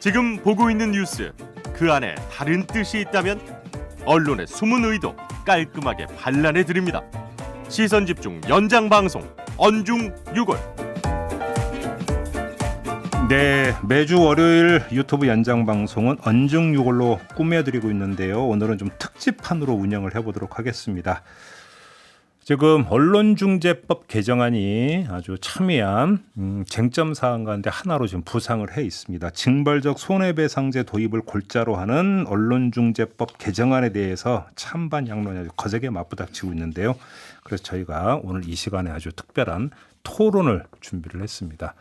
지금 보고 있는 뉴스, 그 안에 다른 뜻이 있다면 언론의 숨은 의도 깔끔하게 반란해 드립니다. 시선집중 연장방송 언중유골. 네, 매주 월요일 유튜브 연장방송은 언중유골로 꾸며드리고 있는데요. 오늘은 좀 특집판으로 운영을 해보도록 하겠습니다. 지금 언론중재법 개정안이 아주 첨예한 쟁점 사안 가운데 하나로 지금 부상을 해 있습니다. 징벌적 손해배상제 도입을 골자로 하는 언론중재법 개정안에 대해서 찬반 양론이 아주 거세게 맞부닥치고 있는데요. 그래서 저희가 오늘 이 시간에 아주 특별한 토론을 준비를 했습니다.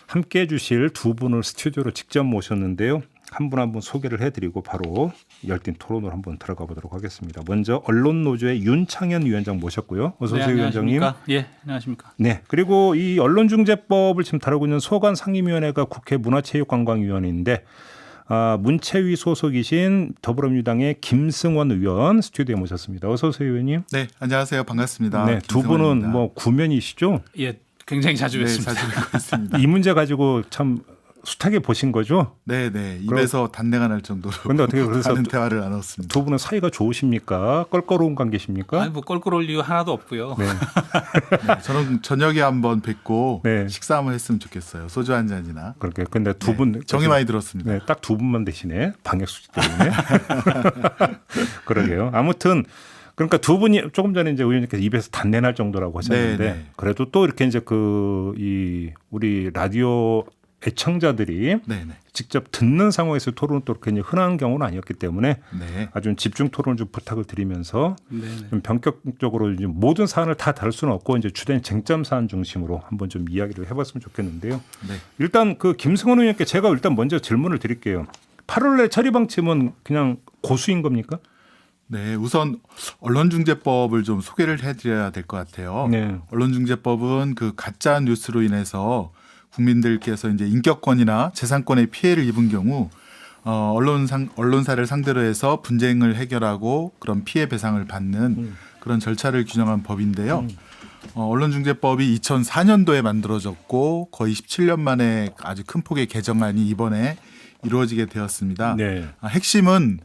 함께해 주실 두 분을 스튜디오로 직접 모셨는데요. 한 분 한 분 소개를 해드리고 바로 열띤 토론으로 한번 들어가 보도록 하겠습니다. 먼저 언론노조의 윤창현 위원장 모셨고요. 어서 오세요, 위원장님. 예, 안녕하십니까. 네, 그리고 이 언론중재법을 지금 다루고 있는 소관상임위원회가 국회 문화체육관광위원회인데 문체위 소속이신 더불어민주당의 김승원 의원 스튜디오에 모셨습니다. 어서 오세요, 의원님. 네, 안녕하세요. 반갑습니다. 네, 두 분은 뭐 구면이시죠? 예, 굉장히 자주 뵙습니다. 네, 자주 뵙고 있습니다. 이 문제 가지고 참 숱하게 보신 거죠? 네, 네. 입에서 단내가 날 정도로 근데 어떻게 그래서 많은 대화를 나눴습니다. 두 분은 사이가 좋으십니까? 껄끄러운 관계십니까? 아니 뭐 껄끄러울 이유 하나도 없고요. 네. 네, 저는 저녁에 한번 뵙고 네. 식사 한번 했으면 좋겠어요. 소주 한 잔이나. 그렇게. 근데 두 분 정이 많이 들었습니다. 네, 딱 두 분만 되시네. 방역 수칙 때문에. 그러게요. 아무튼 그러니까 두 분이 조금 전에 이제 의원님께서 입에서 단내 날 정도라고 하셨는데 네, 네. 그래도 또 이렇게 이제 우리 라디오 애청자들이 네, 네. 직접 듣는 상황에서 토론은 또 이렇게 흔한 경우는 아니었기 때문에 네. 아주 집중 토론을 좀 부탁을 드리면서 네, 좀 본격적으로 이제 모든 사안을 다 다룰 수는 없고 이제 주된 쟁점 사안 중심으로 한번 좀 이야기를 해봤으면 좋겠는데요. 네. 일단 그 김승원 의원님께 제가 일단 먼저 질문을 드릴게요. 8월 내 처리 방침은 그냥 고수인 겁니까? 네, 우선 언론중재법을 좀 소개를 해드려야 될 것 같아요. 네. 언론중재법은 그 가짜 뉴스로 인해서 국민들께서 이제 인격권이나 재산권에 피해를 입은 경우 언론사를 상대로 해서 분쟁을 해결하고 그런 피해 배상을 받는 그런 절차를 규정한 법인데요. 언론중재법이 2004년도에 만들어졌고 거의 17년 만에 아주 큰 폭의 개정안이 이번에 이루어지게 되었습니다. 네. 핵심은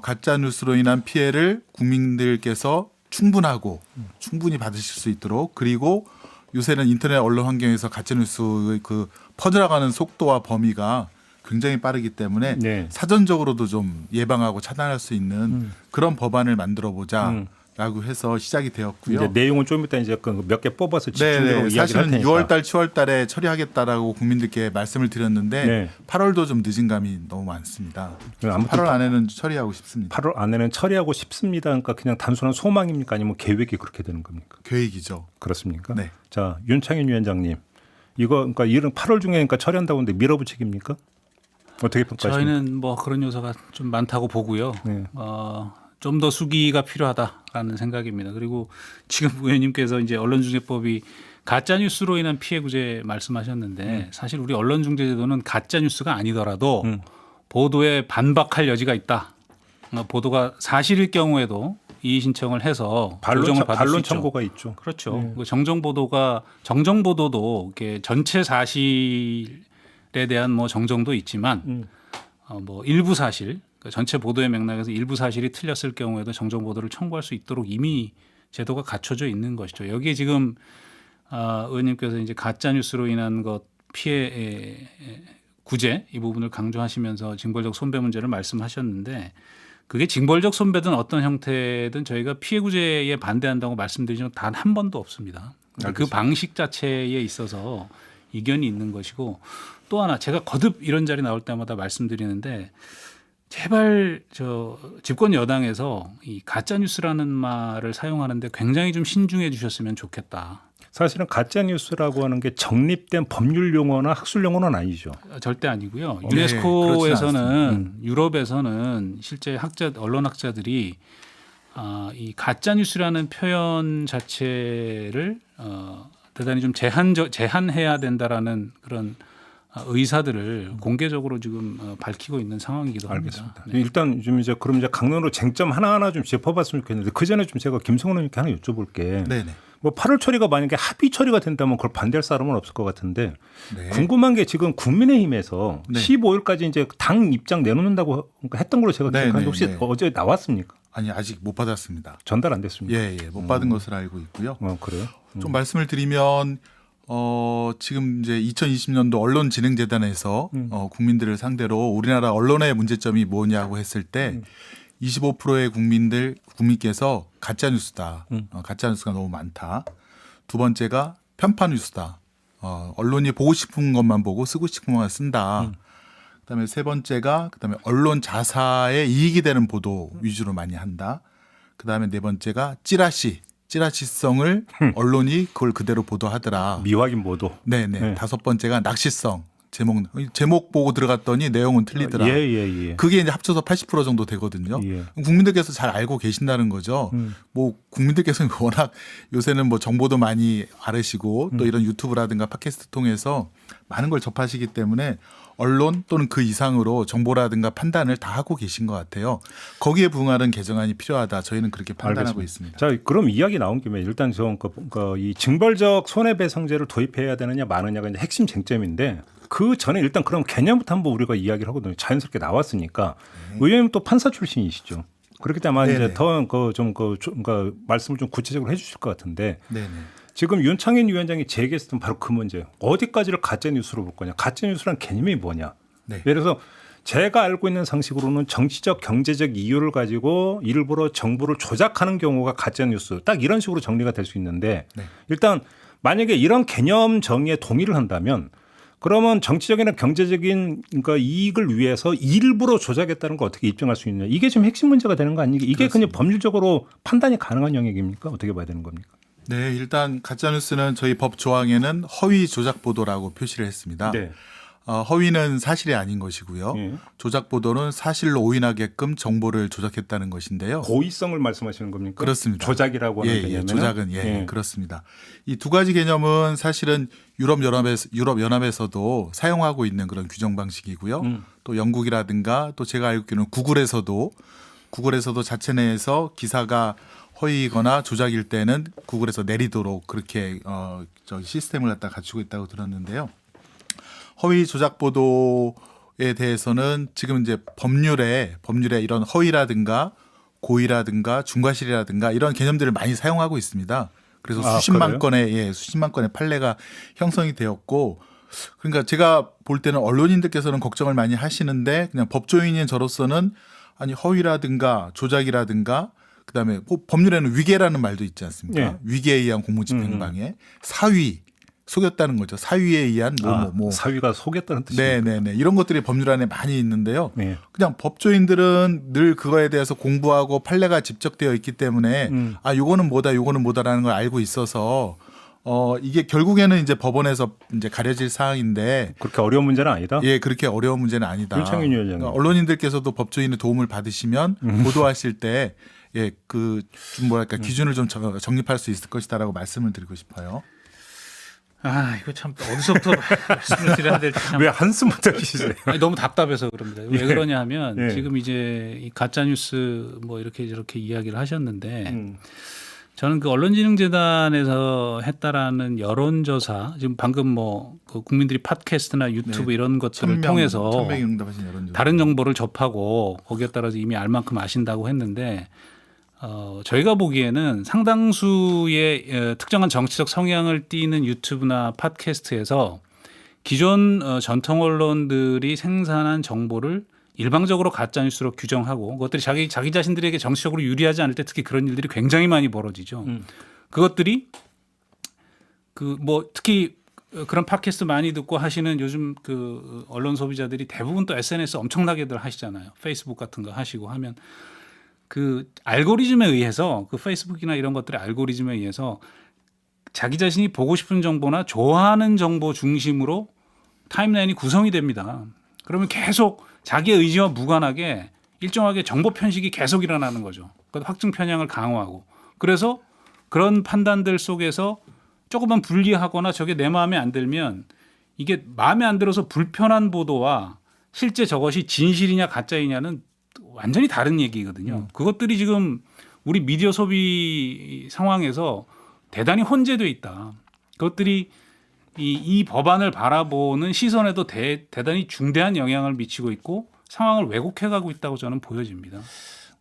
가짜 뉴스로 인한 피해를 국민들께서 충분히 받으실 수 있도록, 그리고 요새는 인터넷 언론 환경에서 가짜 뉴스의 그 퍼져나가는 속도와 범위가 굉장히 빠르기 때문에 네. 사전적으로도 좀 예방하고 차단할 수 있는 그런 법안을 만들어 보자라고 해서 시작이 되었고요. 이제 내용은 좀 이따 이제 몇 개 뽑아서 집중적으로 네, 이야기를 할 사실은 테니까. 6월달, 7월달에 처리하겠다라고 국민들께 말씀을 드렸는데 네. 8월도 좀 늦은 감이 너무 많습니다. 아무튼 8월 안에는 처리하고 싶습니다. 8월 안에는 처리하고 싶습니다. 그러니까 그냥 단순한 소망입니까? 아니면 계획이 그렇게 되는 겁니까? 계획이죠. 그렇습니까? 네. 자, 윤창현 위원장님. 이거 그러니까 이런 8월 중에 그러니까 처리한다고 하는데 밀어붙이기입니까? 어떻게 평가하십니까? 저희는 뭐 그런 요소가 좀 많다고 보고요. 네. 좀 더 수기가 필요하다라는 생각입니다. 그리고 지금 의원님께서 이제 언론중재법이 가짜 뉴스로 인한 피해 구제 말씀하셨는데 사실 우리 언론중재제도는 가짜 뉴스가 아니더라도 보도에 반박할 여지가 있다. 보도가 사실일 경우에도 이의 신청을 해서 조정을 받을 수 반론 있죠. 청구가 있죠. 그렇죠. 그 정정 보도도 이렇게 전체 사실에 대한 뭐 정정도 있지만 뭐 일부 사실, 그러니까 전체 보도의 맥락에서 일부 사실이 틀렸을 경우에도 정정 보도를 청구할 수 있도록 이미 제도가 갖춰져 있는 것이죠. 여기에 지금 의원님께서 이제 가짜 뉴스로 인한 것 피해 구제 이 부분을 강조하시면서 징벌적 손배 문제를 말씀하셨는데, 그게 징벌적 손배든 어떤 형태든 저희가 피해 구제에 반대한다고 말씀드린 적 단 한 번도 없습니다. 그 방식 자체에 있어서 이견이 있는 것이고, 또 하나 제가 거듭 이런 자리 나올 때마다 말씀드리는데, 제발 집권 여당에서 이 가짜 뉴스라는 말을 사용하는데 굉장히 좀 신중해 주셨으면 좋겠다. 사실은 가짜 뉴스라고 하는 게 정립된 법률 용어나 학술 용어는 아니죠. 절대 아니고요. 네, 유네스코에서는 유럽에서는 실제 언론학자들이 이 가짜 뉴스라는 표현 자체를 대단히 좀 제한해야 된다라는 그런 의사들을 공개적으로 지금 밝히고 있는 상황이기도 합니다. 알겠습니다. 네. 일단 좀 그럼 이제 강론으로 쟁점 하나하나 좀 짚어봤으면 좋겠는데 그 전에 좀 제가 김성원 의원님께 하나 여쭤볼게. 네네. 뭐 8월 처리가 만약에 합의 처리가 된다면 그걸 반대할 사람은 없을 것 같은데 네. 궁금한 게 지금 국민의힘에서 네. 15일까지 이제 당 입장 내놓는다고 했던 걸로 제가 네, 기억하는데 네, 혹시 네. 어제 나왔습니까? 아니 아직 못 받았습니다. 전달 안 됐습니까? 예, 못 받은 것으로 알고 있고요. 그래요? 좀 말씀을 드리면 지금 이제 2020년도 언론진흥재단에서 국민들을 상대로 우리나라 언론의 문제점이 뭐냐고 했을 때 25%의 국민께서 가짜 뉴스다. 가짜 뉴스가 너무 많다. 두 번째가 편파 뉴스다. 언론이 보고 싶은 것만 보고 쓰고 싶은 것만 쓴다. 그다음에 세 번째가 그다음에 언론 자사에 이익이 되는 보도 위주로 많이 한다. 그다음에 네 번째가 찌라시성을 언론이 그걸 그대로 보도하더라. 미확인 보도. 네네. 네. 다섯 번째가 낚시성. 제목 보고 들어갔더니 내용은 틀리더라. 예. 그게 이제 합쳐서 80% 정도 되거든요. 예. 국민들께서 잘 알고 계신다는 거죠. 뭐 국민들께서는 워낙 요새는 뭐 정보도 많이 알으시고 또 이런 유튜브라든가 팟캐스트 통해서 많은 걸 접하시기 때문에 언론 또는 그 이상으로 정보라든가 판단을 다 하고 계신 것 같아요. 거기에 부응하는 개정안이 필요하다. 저희는 그렇게 판단하고 있습니다. 자, 그럼 이야기 나온 김에 일단 이 징벌적 손해배상제를 도입해야 되느냐 마느냐가 이제 핵심 쟁점인데 그 전에 일단 그럼 개념부터 한번 우리가 이야기를 하거든요. 자연스럽게 나왔으니까 의원님 또 판사 출신이시죠. 그렇기 때문에 아마 이제 더 말씀을 좀 구체적으로 해주실 것 같은데. 네네. 지금 윤창현 위원장이 제기했던 바로 그 문제예요. 어디까지를 가짜 뉴스로 볼 거냐. 가짜 뉴스란 개념이 뭐냐. 네. 예를 들어서 제가 알고 있는 상식으로는 정치적 경제적 이유를 가지고 일부러 정보를 조작하는 경우가 가짜 뉴스. 딱 이런 식으로 정리가 될 수 있는데 네. 일단 만약에 이런 개념 정의에 동의를 한다면 그러면 정치적이나 경제적인 그러니까 이익을 위해서 일부러 조작했다는 걸 어떻게 입증할 수 있느냐. 이게 지금 핵심 문제가 되는 거 아니겠습니까? 이게 그냥 법률적으로 판단이 가능한 영역입니까? 어떻게 봐야 되는 겁니까? 네, 일단 가짜뉴스는 저희 법 조항에는 허위 조작 보도라고 표시를 했습니다. 네. 허위는 사실이 아닌 것이고요. 예. 조작 보도는 사실로 오인하게끔 정보를 조작했다는 것인데요. 고의성을 말씀하시는 겁니까? 그렇습니다. 조작이라고 하는 개념은 조작은 그렇습니다. 이 두 가지 개념은 사실은 유럽연합에서도 사용하고 있는 그런 규정 방식이고요. 또 영국이라든가 또 제가 알고 있기로는 구글에서도 자체 내에서 기사가 허위거나 조작일 때는 구글에서 내리도록 그렇게 시스템을 갖다 갖추고 있다고 들었는데요. 허위 조작 보도에 대해서는 지금 이제 법률에 이런 허위라든가 고의라든가 중과실이라든가 이런 개념들을 많이 사용하고 있습니다. 그래서 수십만 건의 판례가 형성이 되었고, 그러니까 제가 볼 때는 언론인들께서는 걱정을 많이 하시는데 그냥 법조인인 저로서는 아니 허위라든가 조작이라든가 그다음에 법률에는 위계라는 말도 있지 않습니까? 네. 위계에 의한 공무집행방해, 사위 속였다는 거죠. 사위에 의한 사위가 속였다는 뜻입니다. 네네네. 이런 것들이 법률 안에 많이 있는데요. 네. 그냥 법조인들은 늘 그거에 대해서 공부하고 판례가 집적되어 있기 때문에 요거는 뭐다라는 걸 알고 있어서 이게 결국에는 이제 법원에서 이제 가려질 사항인데 그렇게 어려운 문제는 아니다. 예, 그렇게 어려운 문제는 아니다. 윤창현 위원장님. 그러니까 언론인들께서도 법조인의 도움을 받으시면 보도하실 때 좀 기준을 좀 정립할 수 있을 것이다라고 말씀을 드리고 싶어요. 이거 참 어디서부터 말씀을 드려야 될지 참. 왜 한숨 못 하시세요? 너무 답답해서 그럽니다. 왜 그러냐 하면 예. 지금 이제 이 가짜 뉴스 뭐 이렇게 저렇게 이야기를 하셨는데 저는 그 언론진흥재단에서 했다라는 여론조사 지금 방금 그 국민들이 팟캐스트나 유튜브 이런 것들을 통해서 1000명이 응답하신 여론조사. 다른 정보를 접하고 거기에 따라서 이미 알 만큼 아신다고 했는데 저희가 보기에는 상당수의 특정한 정치적 성향을 띠는 유튜브나 팟캐스트에서 기존 전통 언론들이 생산한 정보를 일방적으로 가짜 뉴스로 규정하고 그것들이 자기 자신들에게 정치적으로 유리하지 않을 때 특히 그런 일들이 굉장히 많이 벌어지죠. 그것들이 특히 그런 팟캐스트 많이 듣고 하시는 요즘 그 언론 소비자들이 대부분 또 SNS 엄청나게들 하시잖아요. 페이스북 같은 거 하시고 하면 그 알고리즘에 의해서 그 페이스북이나 이런 것들의 알고리즘에 의해서 자기 자신이 보고 싶은 정보나 좋아하는 정보 중심으로 타임라인이 구성이 됩니다. 그러면 계속 자기의 의지와 무관하게 일정하게 정보 편식이 계속 일어나는 거죠. 확증 편향을 강화하고 그래서 그런 판단들 속에서 조금만 불리하거나 저게 내 마음에 안 들면 이게 마음에 안 들어서 불편한 보도와 실제 저것이 진실이냐 가짜이냐는 완전히 다른 얘기거든요. 그것들이 지금 우리 미디어 소비 상황에서 대단히 혼재돼 있다. 그것들이 이 법안을 바라보는 시선에도 대단히 중대한 영향을 미치고 있고 상황을 왜곡해가고 있다고 저는 보여집니다.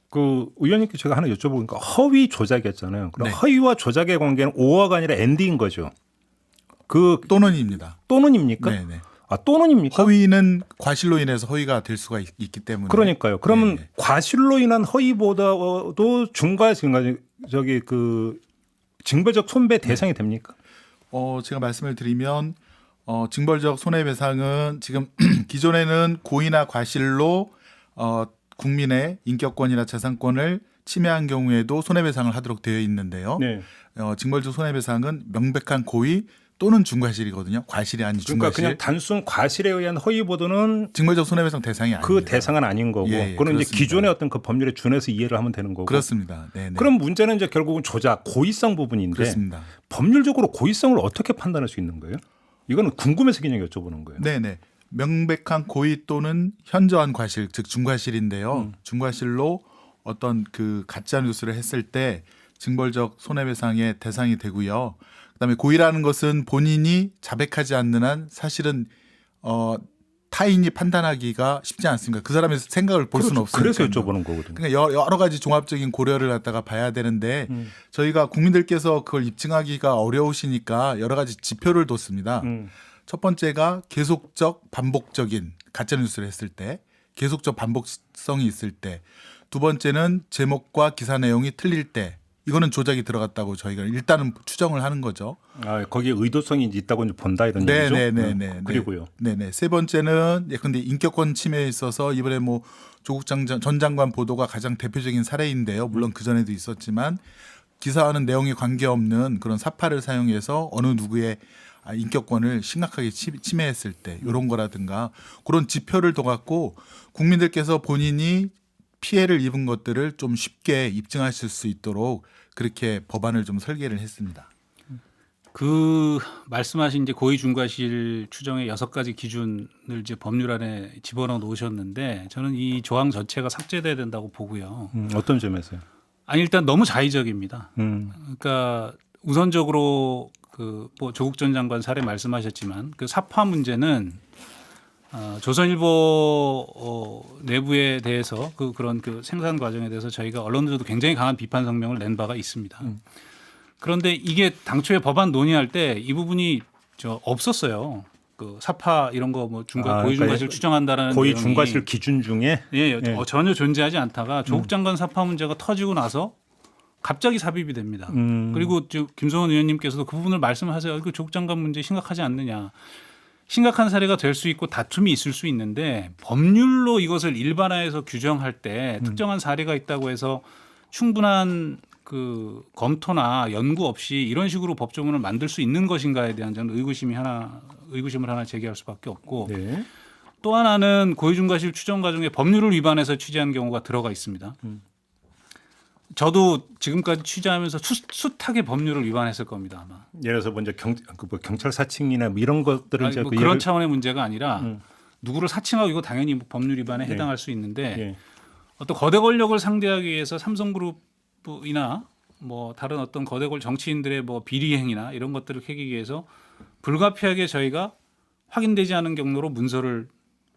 그 의원님께 제가 하나 여쭤보니까 허위 조작이었잖아요. 그럼 네. 허위와 조작의 관계는 오어가 아니라 엔딩인 거죠. 그 또는입니다. 또는입니까? 네네. 아 또는입니까? 허위는 과실로 인해서 허위가 될 수가 있기 때문에. 그러니까요. 그러면 네. 과실로 인한 허위보다도 저기 그 징벌적 손배 대상이 됩니까? 제가 말씀을 드리면 징벌적 손해배상은 지금 기존에는 고의나 과실로 국민의 인격권이나 재산권을 침해한 경우에도 손해배상을 하도록 되어 있는데요. 네. 징벌적 손해배상은 명백한 고의 또는 중과실이거든요. 과실이 아닌 그러니까 중과실. 그냥 단순 과실에 의한 허위보다는 징벌적 손해배상 대상이 아닙니다. 그 대상은 아닌 거고, 예, 그건 이제 그렇습니다. 기존의 어떤 그 법률에 준해서 이해를 하면 되는 거고. 그렇습니다. 네네. 그럼 문제는 이제 결국은 조작, 고의성 부분인데 그렇습니다. 법률적으로 고의성을 어떻게 판단할 수 있는 거예요? 이거는 궁금해서 그냥 여쭤보는 거예요. 네네. 명백한 고의 또는 현저한 과실, 즉 중과실인데요. 중과실로 어떤 그 가짜 뉴스를 했을 때 징벌적 손해배상의 대상이 되고요. 그다음에 고의라는 것은 본인이 자백하지 않는 한 사실은 타인이 판단하기가 쉽지 않습니다. 그 사람의 생각을 볼 수는 없으니까. 그래서 여쭤보는 거거든요. 그러니까 여러 가지 종합적인 고려를 갖다가 봐야 되는데 저희가 국민들께서 그걸 입증하기가 어려우시니까 여러 가지 지표를 뒀습니다. 첫 번째가 계속적 반복적인 가짜 뉴스를 했을 때, 계속적 반복성이 있을 때, 두 번째는 제목과 기사 내용이 틀릴 때, 이거는 조작이 들어갔다고 저희가 일단은 추정을 하는 거죠. 아, 거기에 의도성이 있다고 이제 본다 이런 얘기죠. 네네네. 그리고요. 네네. 세 번째는 예컨대 인격권 침해에 있어서 이번에 뭐 조국 전 장관 보도가 가장 대표적인 사례인데요. 물론 그 전에도 있었지만 기사와는 내용에 관계없는 그런 사파를 사용해서 어느 누구의 인격권을 심각하게 침해했을 때 이런 거라든가 그런 지표를 둬갖고 국민들께서 본인이 피해를 입은 것들을 좀 쉽게 입증하실 수 있도록 그렇게 법안을 좀 설계를 했습니다. 그 말씀하신 이제 고의 중과실 추정의 6가지 기준을 이제 법률안에 집어넣어 놓으셨는데 저는 이 조항 전체가 삭제돼야 된다고 보고요. 어떤 점에서요? 아니 일단 너무 자의적입니다. 음. 그러니까 우선적으로 그 뭐 조국 전 장관 사례 말씀하셨지만 그 사파 문제는 조선일보 내부에 대해서 그런 그 생산 과정에 대해서 저희가 언론에서도 굉장히 강한 비판 성명을 낸 바가 있습니다. 그런데 이게 당초에 법안 논의할 때 이 부분이 없었어요. 그 사파 이런 거 뭐 고의 중과실 추정한다라는 고의 내용이 중과실 기준 중에 전혀 존재하지 않다가 조국 장관 사파 문제가 터지고 나서 갑자기 삽입이 됩니다. 그리고 김성원 의원님께서도 그 부분을 말씀하세요. 그 조국 장관 문제 심각하지 않느냐. 심각한 사례가 될 수 있고 다툼이 있을 수 있는데 법률로 이것을 일반화해서 규정할 때 특정한 사례가 있다고 해서 충분한 그 검토나 연구 없이 이런 식으로 법조문을 만들 수 있는 것인가에 대한 저는 의구심을 하나 제기할 수밖에 없고 네. 또 하나는 고의중과실 추정 과정에 법률을 위반해서 취재한 경우가 들어가 있습니다. 저도 지금까지 취재하면서 숱하게 법률을 위반했을 겁니다 아마. 예를 들어서 먼저 경찰 사칭이나 뭐 이런 것들을 이제 뭐 그런 차원의 문제가 아니라 누구를 사칭하고 이거 당연히 법률 위반에 네. 해당할 수 있는데 예. 어떤 거대 권력을 상대하기 위해서 삼성그룹이나 뭐 다른 어떤 거대 정치인들의 뭐 비리 행위나 이런 것들을 캐기 위해서 불가피하게 저희가 확인되지 않은 경로로 문서를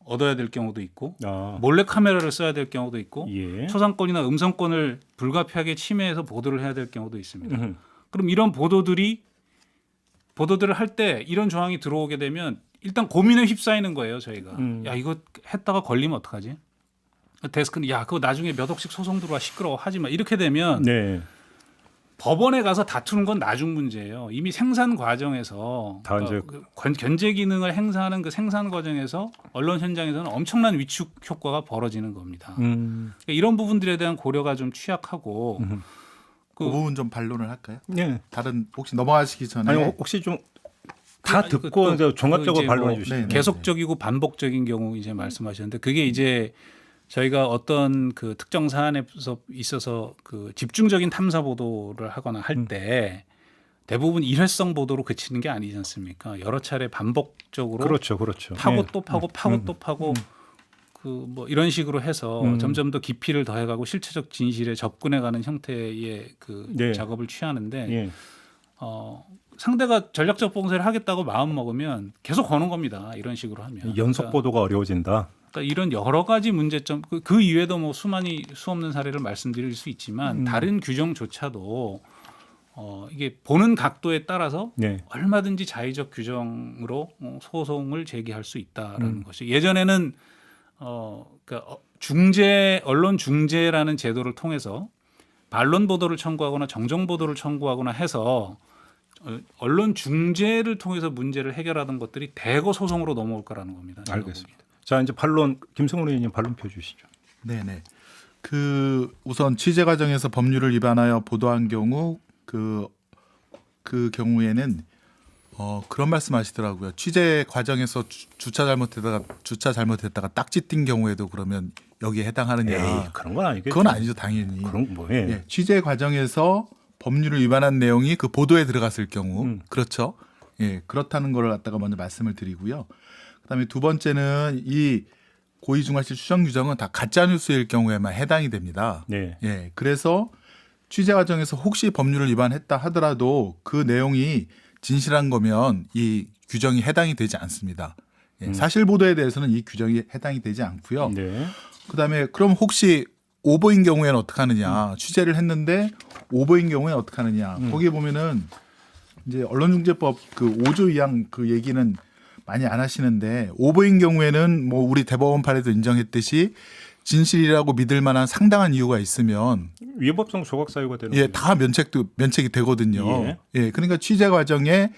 얻어야 될 경우도 있고 몰래 카메라를 써야 될 경우도 있고 예. 초상권이나 음성권을 불가피하게 침해해서 보도를 해야 될 경우도 있습니다. 그럼 이런 보도들을 할 때 이런 조항이 들어오게 되면 일단 고민에 휩싸이는 거예요. 저희가 야 이거 했다가 걸리면 어떡하지? 데스크는 야 그거 나중에 몇 억씩 소송 들어와 시끄러워 하지 마 이렇게 되면 네. 법원에 가서 다투는 건 나중 문제예요. 이미 생산 과정에서 다 이제 견제 기능을 행사하는 그 생산 과정에서 언론 현장에서는 엄청난 위축 효과가 벌어지는 겁니다. 그러니까 이런 부분들에 대한 고려가 좀 취약하고 그 부분 좀 반론을 할까요? 네. 다른 혹시 넘어가시기 전에 아니 혹시 좀 다 듣고 이제 종합적으로 반론해 주시죠. 네. 계속적이고 반복적인 경우 이제 말씀하셨는데 그게 이제 저희가 어떤 그 특정 사안에 있어서 그 집중적인 탐사 보도를 하거나 할 때 대부분 일회성 보도로 그치는 게 아니지 않습니까? 여러 차례 반복적으로 그렇죠. 파고 네. 또 파고 또 파고 그 뭐 이런 식으로 해서 점점 더 깊이를 더해가고 실체적 진실에 접근해가는 형태의 그 네. 작업을 취하는데 예. 상대가 전략적 봉쇄를 하겠다고 마음 먹으면 계속 거는 겁니다. 이런 식으로 하면 연속 보도가 어려워진다. 그러니까 이런 여러 가지 문제점 그 이외에도 뭐 수 없는 사례를 말씀드릴 수 있지만 다른 규정조차도 이게 보는 각도에 따라서 네. 얼마든지 자의적 규정으로 소송을 제기할 수 있다라는 것이 예전에는 그러니까 언론 중재라는 제도를 통해서 반론 보도를 청구하거나 정정 보도를 청구하거나 해서 언론 중재를 통해서 문제를 해결하던 것들이 대거 소송으로 넘어올 거라는 겁니다. 알겠습니다. 자 이제 반론 김승훈 의원님 반론 펴주시죠. 네네. 우선 취재 과정에서 법률을 위반하여 보도한 경우 그 경우에는 그런 말씀하시더라고요. 취재 과정에서 주차 잘못했다가 딱지 띈 경우에도 그러면 여기에 해당하느냐? 에이, 그런 건 아니겠죠. 그건 아니죠, 당연히. 그런 뭐예요? 예, 취재 과정에서 법률을 위반한 내용이 그 보도에 들어갔을 경우 그렇죠. 예, 그렇다는 걸 갖다가 먼저 말씀을 드리고요. 그다음에 두 번째는 이 고의중과실 추정 규정은 다 가짜 뉴스일 경우에만 해당이 됩니다. 네. 예, 그래서 취재 과정에서 혹시 법률을 위반했다 하더라도 그 내용이 진실한 거면 이 규정이 해당이 되지 않습니다. 예, 사실 보도에 대해서는 이 규정이 해당이 되지 않고요. 네. 그다음에 그럼 혹시 오보인 경우에는 어떻게 하느냐? 취재를 했는데 오보인 경우에는 어떻게 하느냐? 거기에 보면은 이제 언론중재법 그 5조 2항 그 얘기는 많이 안 하시는데 오보인 경우에는 뭐 우리 대법원판에도 인정했듯이 진실이라고 믿을 만한 상당한 이유가 있으면 위법성 조각 사유가 되는 예, 거죠. 다 면책이 되거든요. 예. 예, 그러니까 취재 과정에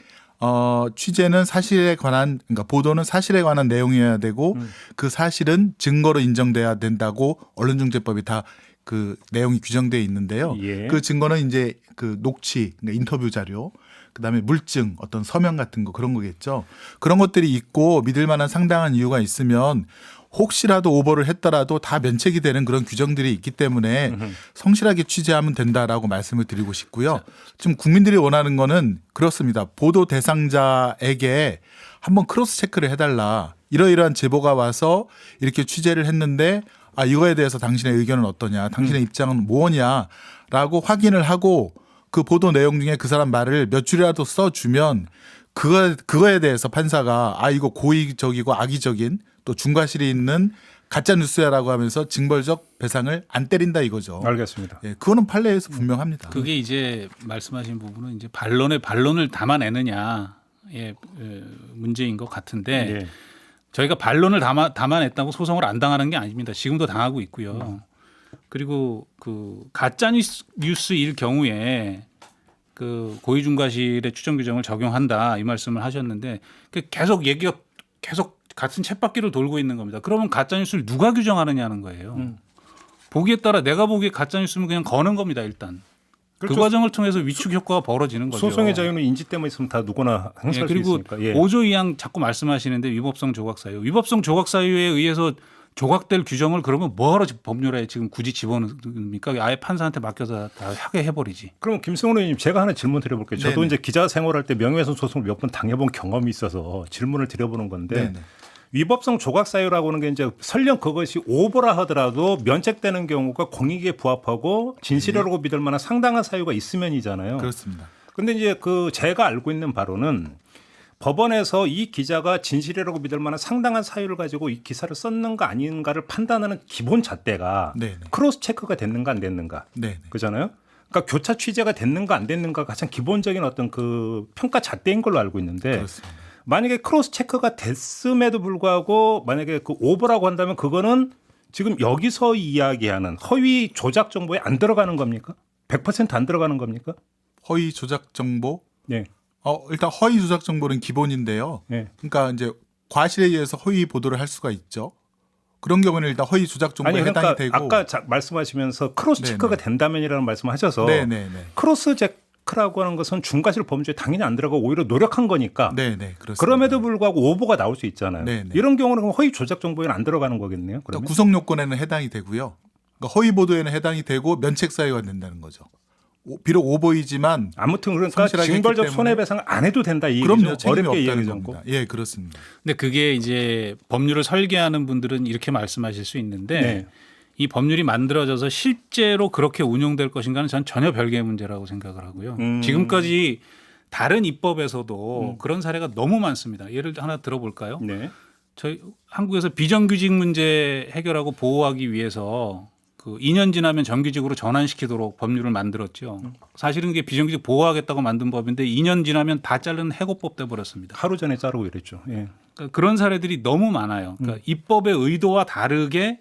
취재는 사실에 관한 그러니까 보도는 사실에 관한 내용이어야 되고 그 사실은 증거로 인정돼야 된다고 언론중재법이 다 그 내용이 규정되어 있는데요. 예. 그 증거는 이제 그 녹취, 그러니까 인터뷰 자료, 그다음에 물증, 어떤 서면 같은 거 그런 거겠죠. 그런 것들이 있고 믿을 만한 상당한 이유가 있으면 혹시라도 오보를 했더라도 다 면책이 되는 그런 규정들이 있기 때문에 성실하게 취재하면 된다라고 말씀을 드리고 싶고요. 지금 국민들이 원하는 거는 그렇습니다. 보도 대상자에게 한번 크로스 체크를 해달라. 이러이러한 제보가 와서 이렇게 취재를 했는데 이거에 대해서 당신의 의견은 어떠냐, 당신의 입장은 뭐냐라고 확인을 하고 그 보도 내용 중에 그 사람 말을 몇 줄이라도 써주면 그거에 대해서 판사가 이거 고의적이고 악의적인 또 중과실이 있는 가짜 뉴스야라고 하면서 징벌적 배상을 안 때린다 이거죠. 알겠습니다. 예, 그거는 판례에서 분명합니다. 그게 이제 말씀하신 부분은 이제 반론을 담아내느냐의 문제인 것 같은데 예. 저희가 반론을 담아냈다고 소송을 안 당하는 게 아닙니다. 지금도 당하고 있고요. 그리고 그 가짜 뉴스일 경우에 그 고의중과실의 추정 규정을 적용한다 이 말씀을 하셨는데 계속 얘기가 계속 같은 쳇바퀴를 돌고 있는 겁니다. 그러면 가짜 뉴스를 누가 규정하느냐는 거예요. 보기에 따라 내가 보기에 가짜 뉴스면 그냥 거는 겁니다. 일단 그렇죠. 그 과정을 통해서 위축 효과가 벌어지는 거죠. 소송의 자유는 인지 때문에 있으면 다 누구나 행사할 수 그리고 있으니까. 예. 5조 2항 자꾸 말씀하시는데 위법성 조각 사유. 위법성 조각 사유에 의해서 조각될 규정을 그러면 뭐하러 법률에 지금 굳이 집어넣습니까? 아예 판사한테 맡겨서 다 하게 해버리지. 그럼 김승훈 의원님 제가 하나 질문 드려볼게요. 저도 네네. 이제 기자 생활할 때 명예훼손 소송을 몇 번 당해본 경험이 있어서 질문을 드려보는 건데 네네. 위법성 조각 사유라고 하는 게 이제 설령 그것이 오보라 하더라도 면책되는 경우가 공익에 부합하고 진실이라고 믿을 만한 상당한 사유가 있으면이잖아요. 그렇습니다. 근데 이제 그 제가 알고 있는 바로는 법원에서 이 기자가 진실이라고 믿을 만한 상당한 사유를 가지고 이 기사를 썼는가 아닌가를 판단하는 기본 잣대가 네네. 크로스 체크가 됐는가 안 됐는가 네네. 그잖아요. 그러니까 교차 취재가 됐는가 안 됐는가 가장 기본적인 어떤 그 평가 잣대인 걸로 알고 있는데 그렇습니다. 만약에 크로스 체크가 됐음에도 불구하고 만약에 그 오버라고 한다면 그거는 지금 여기서 이야기하는 허위 조작 정보에 안 들어가는 겁니까? 100% 안 들어가는 겁니까? 허위 조작 정보? 네. 일단 허위 조작 정보는 기본인데요. 네. 그러니까 이제 과실에 의해서 허위 보도를 할 수가 있죠. 그런 경우는 일단 허위 조작 정보에 아니 해당이 그러니까 되고. 아까 말씀하시면서 크로스 네네. 체크가 된다면이라는 말씀하셔서 네네네. 크로스 체크라고 하는 것은 중과실 범죄에 당연히 안 들어가고 오히려 노력한 거니까. 네네. 그렇습니다. 그럼에도 불구하고 오보가 나올 수 있잖아요. 네네. 이런 경우는 그럼 허위 조작 정보에는 안 들어가는 거겠네요. 그러니까 그러면 구성 요건에는 해당이 되고요. 그러니까 허위 보도에는 해당이 되고 면책 사유가 된다는 거죠. 비록 오보이지만 아무튼 그러니까 성실하게 징벌적 했기 때문에. 손해배상 안 해도 된다 이 그럼요. 얘기죠. 책임이 어렵게 없다는 얘기 겁니다. 좀. 예, 그렇습니다. 근데 그게 이제 법률을 설계하는 분들은 이렇게 말씀하실 수 있는데 네. 이 법률이 만들어져서 실제로 그렇게 운용될 것인가는 전 전혀 별개의 문제라고 생각을 하고요. 지금까지 다른 입법에서도 그런 사례가 너무 많습니다. 예를 하나 들어볼까요? 네. 저희 한국에서 비정규직 문제 해결하고 보호하기 위해서 그 2년 지나면 정규직으로 전환시키도록 법률을 만들었죠. 사실은 이게 비정규직 보호하겠다고 만든 법인데 2년 지나면 다 자르는 해고법 돼 버렸습니다. 하루 전에 자르고 이랬죠. 예. 그러니까 그런 사례들이 너무 많아요. 그러니까 입법의 의도와 다르게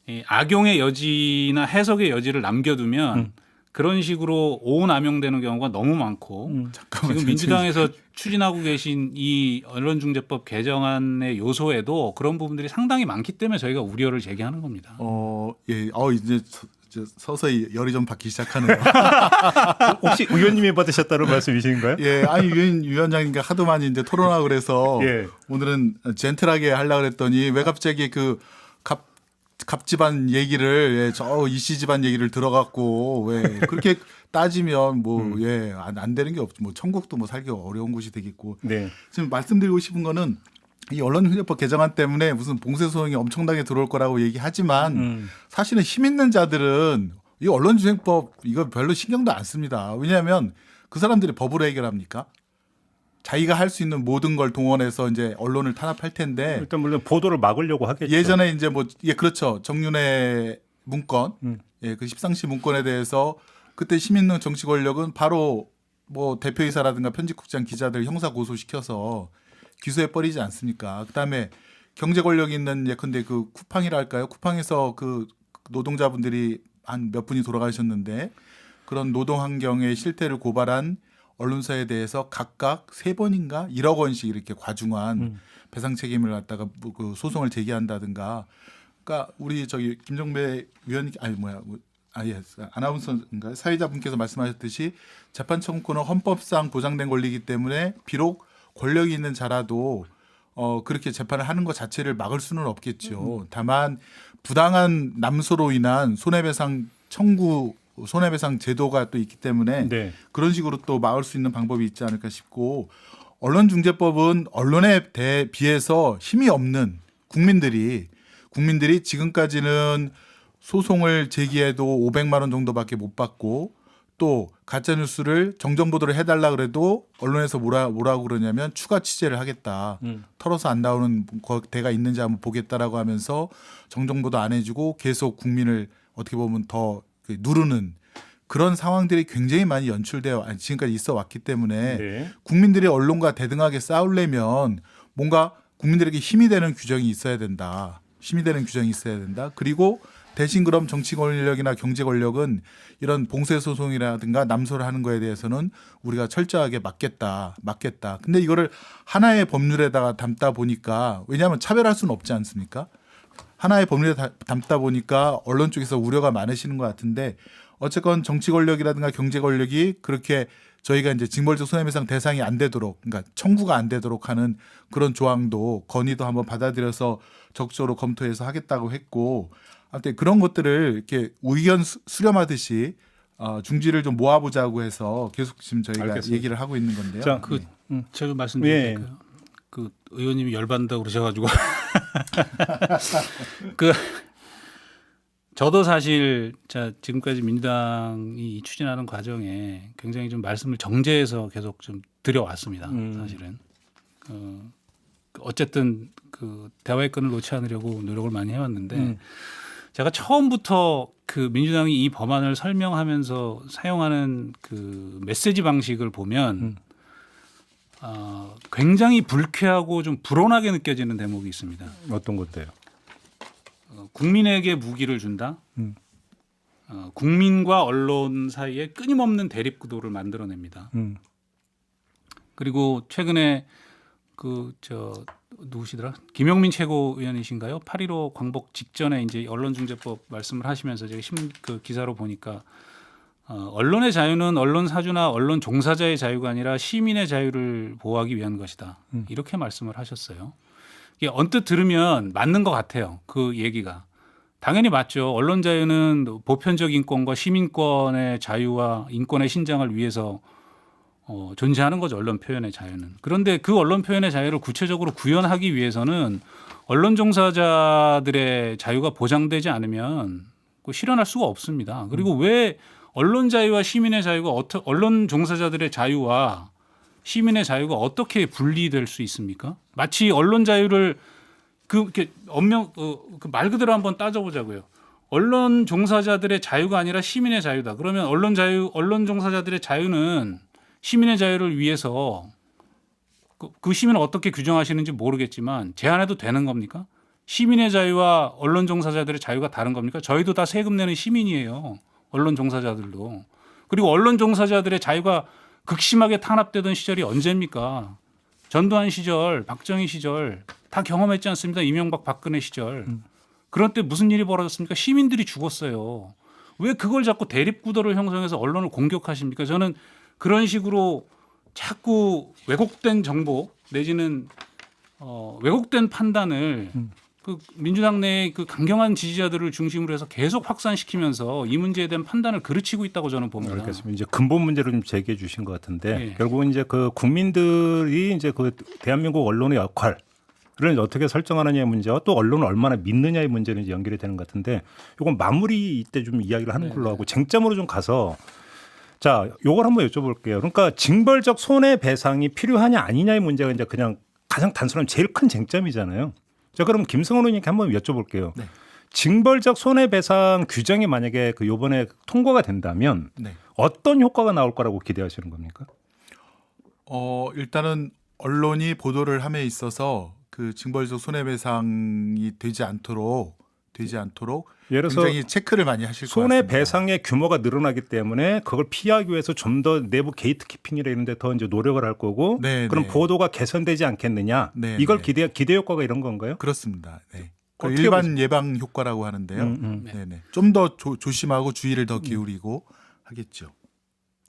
이 악용의 여지나 해석의 여지를 남겨두면 그런 식으로 오남용되는 경우가 너무 많고 지금 민주당에서 추진하고 계신 이 언론중재법 개정안의 요소에도 그런 부분들이 상당히 많기 때문에 저희가 우려를 제기하는 겁니다. 예. 이제 서서히 열이 좀 받기 시작하네요. 혹시 의원님이 받으셨다는 말씀이신가요? 예, 아니 위원장님과 하도 많이 이제 토론하고 그래서 예. 오늘은 젠틀하게 하려고 그랬더니 왜 갑자기 그 갑집안 얘기를 저 이씨 집안 얘기를 들어갖고 왜 그렇게 따지면 안 되는 게 없죠. 뭐 천국도 뭐 살기 어려운 곳이 되겠고. 네. 지금 말씀드리고 싶은 거는 이 언론중재법 개정안 때문에 무슨 봉쇄 소송이 엄청나게 들어올 거라고 얘기하지만 사실은 힘 있는 자들은 이 언론중재법 이거 별로 신경도 안 씁니다. 왜냐하면 그 사람들이 법으로 해결합니까? 자기가 할 수 있는 모든 걸 동원해서 이제 언론을 탄압할 텐데 일단 물론 보도를 막으려고 하겠죠. 예전에 이제 그렇죠. 정윤회 문건, 그 십상시 문건에 대해서 그때 힘 있는 정치 권력은 바로 뭐 대표이사라든가 편집국장 기자들 형사 고소시켜서 기소해 버리지 않습니까? 그다음에 경제 권력이 있는 예컨대 그 쿠팡이랄까요? 쿠팡에서 그 노동자분들이 한 몇 분이 돌아가셨는데 그런 노동 환경의 실태를 고발한 언론사에 대해서 각각 3번인가 1억 원씩 이렇게 과중한 배상 책임을 갖다가 그 소송을 제기한다든가. 그러니까 우리 저기 김종배 위원 아나운서인가 사회자분께서 말씀하셨듯이 재판 청구권은 헌법상 보장된 권리이기 때문에 비록 권력이 있는 자라도 그렇게 재판을 하는 것 자체를 막을 수는 없겠죠. 다만 부당한 남소로 인한 손해배상 청구 손해배상 제도가 또 있기 때문에 네. 그런 식으로 또 막을 수 있는 방법이 있지 않을까 싶고 언론중재법은 언론에 비해서 힘이 없는 국민들이 지금까지는 소송을 제기해도 500만 원 정도밖에 못 받고 또 가짜뉴스를 정정보도를 해달라 그래도 언론에서 뭐라고 그러냐면 추가 취재를 하겠다. 털어서 안 나오는 데가 있는지 한번 보겠다라고 하면서 정정보도 안 해주고 계속 국민을 어떻게 보면 더 누르는 그런 상황들이 굉장히 많이 연출되어 지금까지 있어 왔기 때문에 네. 국민들이 언론과 대등하게 싸우려면 뭔가 국민들에게 힘이 되는 규정이 있어야 된다. 그리고 대신 그럼 정치 권력이나 경제 권력은 이런 봉쇄 소송이라든가 남소를 하는 거에 대해서는 우리가 철저하게 막겠다. 근데 이거를 하나의 법률에다가 담다 보니까 왜냐하면 차별할 수는 없지 않습니까? 하나의 법률에 담다 보니까 언론 쪽에서 우려가 많으시는 것 같은데 어쨌건 정치 권력이라든가 경제 권력이 그렇게 저희가 이제 징벌적 손해배상 대상이 안 되도록 그러니까 청구가 안 되도록 하는 그런 조항도 건의도 한번 받아들여서 적극적으로 검토해서 하겠다고 했고 아무튼 그런 것들을 이렇게 의견 수렴하듯이 중지를 좀 모아보자고 해서 계속 지금 저희가 알겠습니다. 얘기를 하고 있는 건데요. 자, 제가 말씀드릴까요? 그 의원님이 열받는다고 그러셔가지고 저도 사실 지금까지 민주당이 추진하는 과정에 굉장히 좀 말씀을 정제해서 계속 좀 드려왔습니다. 사실은 어쨌든 그 대화의 끈을 놓지 않으려고 노력을 많이 해왔는데 제가 처음부터 그 민주당이 이 법안을 설명하면서 사용하는 그 메시지 방식을 보면 굉장히 불쾌하고 좀 불온하게 느껴지는 대목이 있습니다. 어떤 건데요? 국민에게 무기를 준다. 국민과 언론 사이에 끊임없는 대립 구도를 만들어냅니다. 그리고 최근에 누구시더라? 김용민 최고위원이신가요? 8.15 광복 직전에 이제 언론중재법 말씀을 하시면서 제가 그 기사로 보니까 언론의 자유는 언론 사주나 언론 종사자의 자유가 아니라 시민의 자유를 보호하기 위한 것이다. 이렇게 말씀을 하셨어요. 이게 언뜻 들으면 맞는 것 같아요. 그 얘기가. 당연히 맞죠. 언론 자유는 보편적 인권과 시민권의 자유와 인권의 신장을 위해서 존재하는 거죠. 언론 표현의 자유는. 그런데 그 언론 표현의 자유를 구체적으로 구현하기 위해서는 언론 종사자들의 자유가 보장되지 않으면 실현할 수가 없습니다. 그리고 왜 언론 자유와 시민의 자유가 언론 종사자들의 자유와 시민의 자유가 어떻게 분리될 수 있습니까? 마치 언론 자유를 그렇게 말 그대로 한번 따져보자고요. 언론 종사자들의 자유가 아니라 시민의 자유다. 그러면 언론 종사자들의 자유는 시민의 자유를 위해서 그 시민을 어떻게 규정하시는지 모르겠지만 제한해도 되는 겁니까? 시민의 자유와 언론 종사자들의 자유가 다른 겁니까? 저희도 다 세금 내는 시민이에요. 언론 종사자들도. 그리고 언론 종사자들의 자유가 극심하게 탄압되던 시절이 언제입니까? 전두환 시절, 박정희 시절 다 경험했지 않습니까? 이명박 박근혜 시절. 그런 때 무슨 일이 벌어졌습니까? 시민들이 죽었어요. 왜 그걸 자꾸 대립구도를 형성해서 언론을 공격하십니까? 저는 그런 식으로 자꾸 왜곡된 정보 내지는 왜곡된 판단을 그 민주당 내의 그 강경한 지지자들을 중심으로 해서 계속 확산시키면서 이 문제에 대한 판단을 그르치고 있다고 저는 봅니다. 알겠습니다. 이제 근본 문제를 좀 제기해 주신 것 같은데 네. 결국은 이제 그 국민들이 이제 그 대한민국 언론의 역할을 어떻게 설정하느냐의 문제와 또 언론을 얼마나 믿느냐의 문제는 이제 연결이 되는 것 같은데 이건 마무리 때 좀 이야기를 하는 걸로 하고 쟁점으로 좀 가서 자, 요걸 한번 여쭤볼게요. 그러니까 징벌적 손해배상이 필요하냐 아니냐의 문제가 이제 그냥 가장 단순한 제일 큰 쟁점이잖아요. 자, 그럼 김성원 의원님께 한번 여쭤볼게요. 네. 징벌적 손해배상 규정이 만약에 그 요번에 통과가 된다면 네. 어떤 효과가 나올 거라고 기대하시는 겁니까? 일단은 언론이 보도를 함에 있어서 그 징벌적 손해배상이 되지 않도록 예를 들어서 굉장히 체크를 많이 하실 것 같습니다. 손해배상의 규모가 늘어나기 때문에 그걸 피하기 위해서 좀 더 내부 게이트키핑이라 이런 데 더 이제 노력을 할 거고 네, 그럼 네. 보도가 개선되지 않겠느냐? 네, 이걸 네. 기대 효과가 이런 건가요? 그렇습니다. 네. 그 어떻게 일반 예방 효과라고 하는데요. 네네. 좀 더 조심하고 주의를 더 기울이고 하겠죠.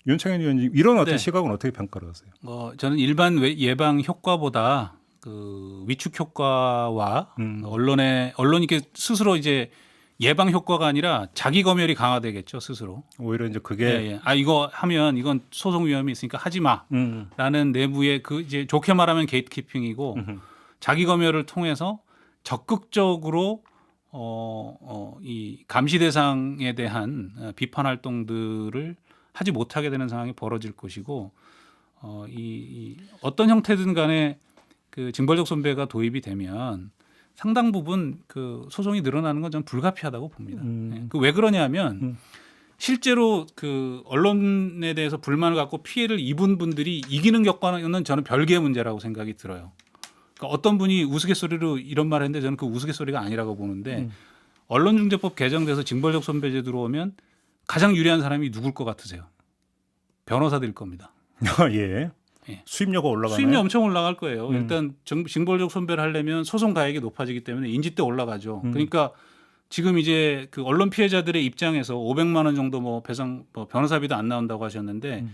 윤창현 의원님 이런 어떤 네. 시각은 어떻게 평가를 하세요? 저는 일반 예방 효과보다 그 위축 효과와 언론이 이렇게 스스로 이제 예방 효과가 아니라 자기 검열이 강화되겠죠 스스로. 오히려 이제 예, 그게 예. 이거 하면 이건 소송 위험이 있으니까 하지 마라는 내부의 그 이제 좋게 말하면 게이트키핑이고 자기 검열을 통해서 적극적으로 이 감시 대상에 대한 비판 활동들을 하지 못하게 되는 상황이 벌어질 것이고 이 어떤 형태든 간에 그 징벌적 손배가 도입이 되면 상당 부분 그 소송이 늘어나는 건 저는 불가피하다고 봅니다. 그 왜 그러냐면 실제로 그 언론에 대해서 불만을 갖고 피해를 입은 분들이 이기는 격과는 저는 별개의 문제라고 생각이 들어요. 그러니까 어떤 분이 우스갯소리로 이런 말을 했는데 저는 그 우스갯소리가 아니라고 보는데 언론중재법 개정돼서 징벌적 손배제 들어오면 가장 유리한 사람이 누굴 것 같으세요? 변호사들일 겁니다. 예. 예. 수입료가 올라가나요? 수입료 엄청 올라갈 거예요. 일단 징벌적 손배를 하려면 소송 가액이 높아지기 때문에 인지대 올라가죠. 그러니까 지금 이제 그 언론 피해자들의 입장에서 500만 원 정도 뭐 배상 변호사비도 안 나온다고 하셨는데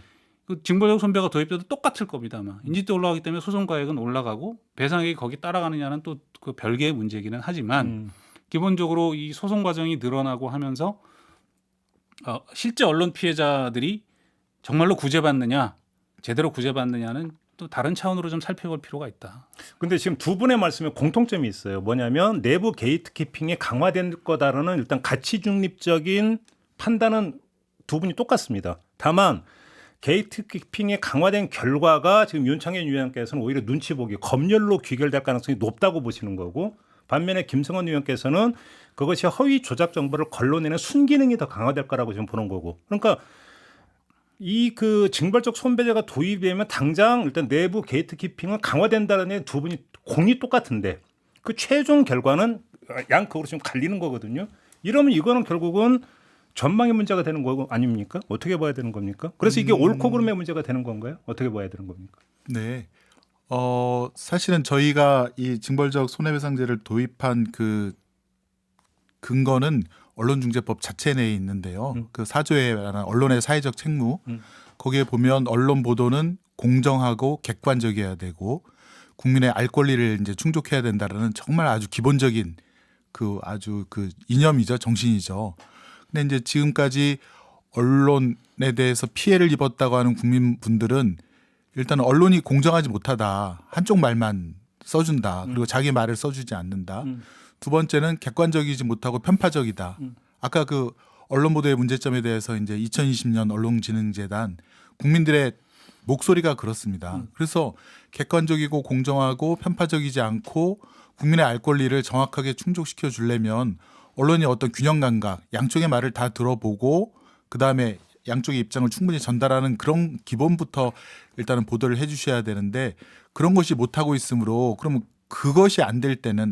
그 징벌적 손배가 도입돼도 똑같을 겁니다. 아마 인지대 올라가기 때문에 소송 가액은 올라가고 배상액이 거기 따라가느냐는 또 그 별개의 문제기는 하지만 기본적으로 이 소송 과정이 늘어나고 하면서 실제 언론 피해자들이 정말로 구제받느냐 제대로 구제받느냐는 또 다른 차원으로 좀 살펴볼 필요가 있다. 근데 지금 두 분의 말씀에 공통점이 있어요. 뭐냐면 내부 게이트키핑이 강화된 거다라는 일단 가치 중립적인 판단은 두 분이 똑같습니다. 다만 게이트키핑이 강화된 결과가 지금 윤창현 위원께서는 오히려 눈치 보기 검열로 귀결될 가능성이 높다고 보시는 거고 반면에 김성원 의원께서는 그것이 허위 조작 정보를 걸러내는 순기능이 더 강화될 거라고 지금 보는 거고 그러니까 이 그 징벌적 손배제가 도입되면 당장 일단 내부 게이트키핑은 강화된다는 두 분이 공이 똑같은데 그 최종 결과는 양극으로 지금 갈리는 거거든요. 이러면 이거는 결국은 전망의 문제가 되는 거고 아닙니까? 어떻게 봐야 되는 겁니까? 그래서 이게 옳고 그름의 문제가 되는 건가요? 어떻게 봐야 되는 겁니까? 네. 사실은 저희가 이 징벌적 손해배상제를 도입한 그 근거는 언론중재법 자체 내에 있는데요. 그 4조에 관한 언론의 사회적 책무 거기에 보면 언론 보도는 공정하고 객관적이어야 되고 국민의 알 권리를 이제 충족해야 된다라는 정말 아주 기본적인 그 아주 그 이념이죠, 정신이죠. 근데 이제 지금까지 언론에 대해서 피해를 입었다고 하는 국민분들은 일단 언론이 공정하지 못하다. 한쪽 말만 써준다. 그리고 자기 말을 써주지 않는다. 두 번째는 객관적이지 못하고 편파적이다. 아까 그 언론 보도의 문제점에 대해서 이제 2020년 언론진흥재단 국민들의 목소리가 그렇습니다. 그래서 객관적이고 공정하고 편파적이지 않고 국민의 알 권리를 정확하게 충족시켜 주려면 언론이 어떤 균형 감각, 양쪽의 말을 다 들어보고 그다음에 양쪽의 입장을 충분히 전달하는 그런 기본부터 일단은 보도를 해 주셔야 되는데 그런 것이 못하고 있으므로 그러면 그것이 안 될 때는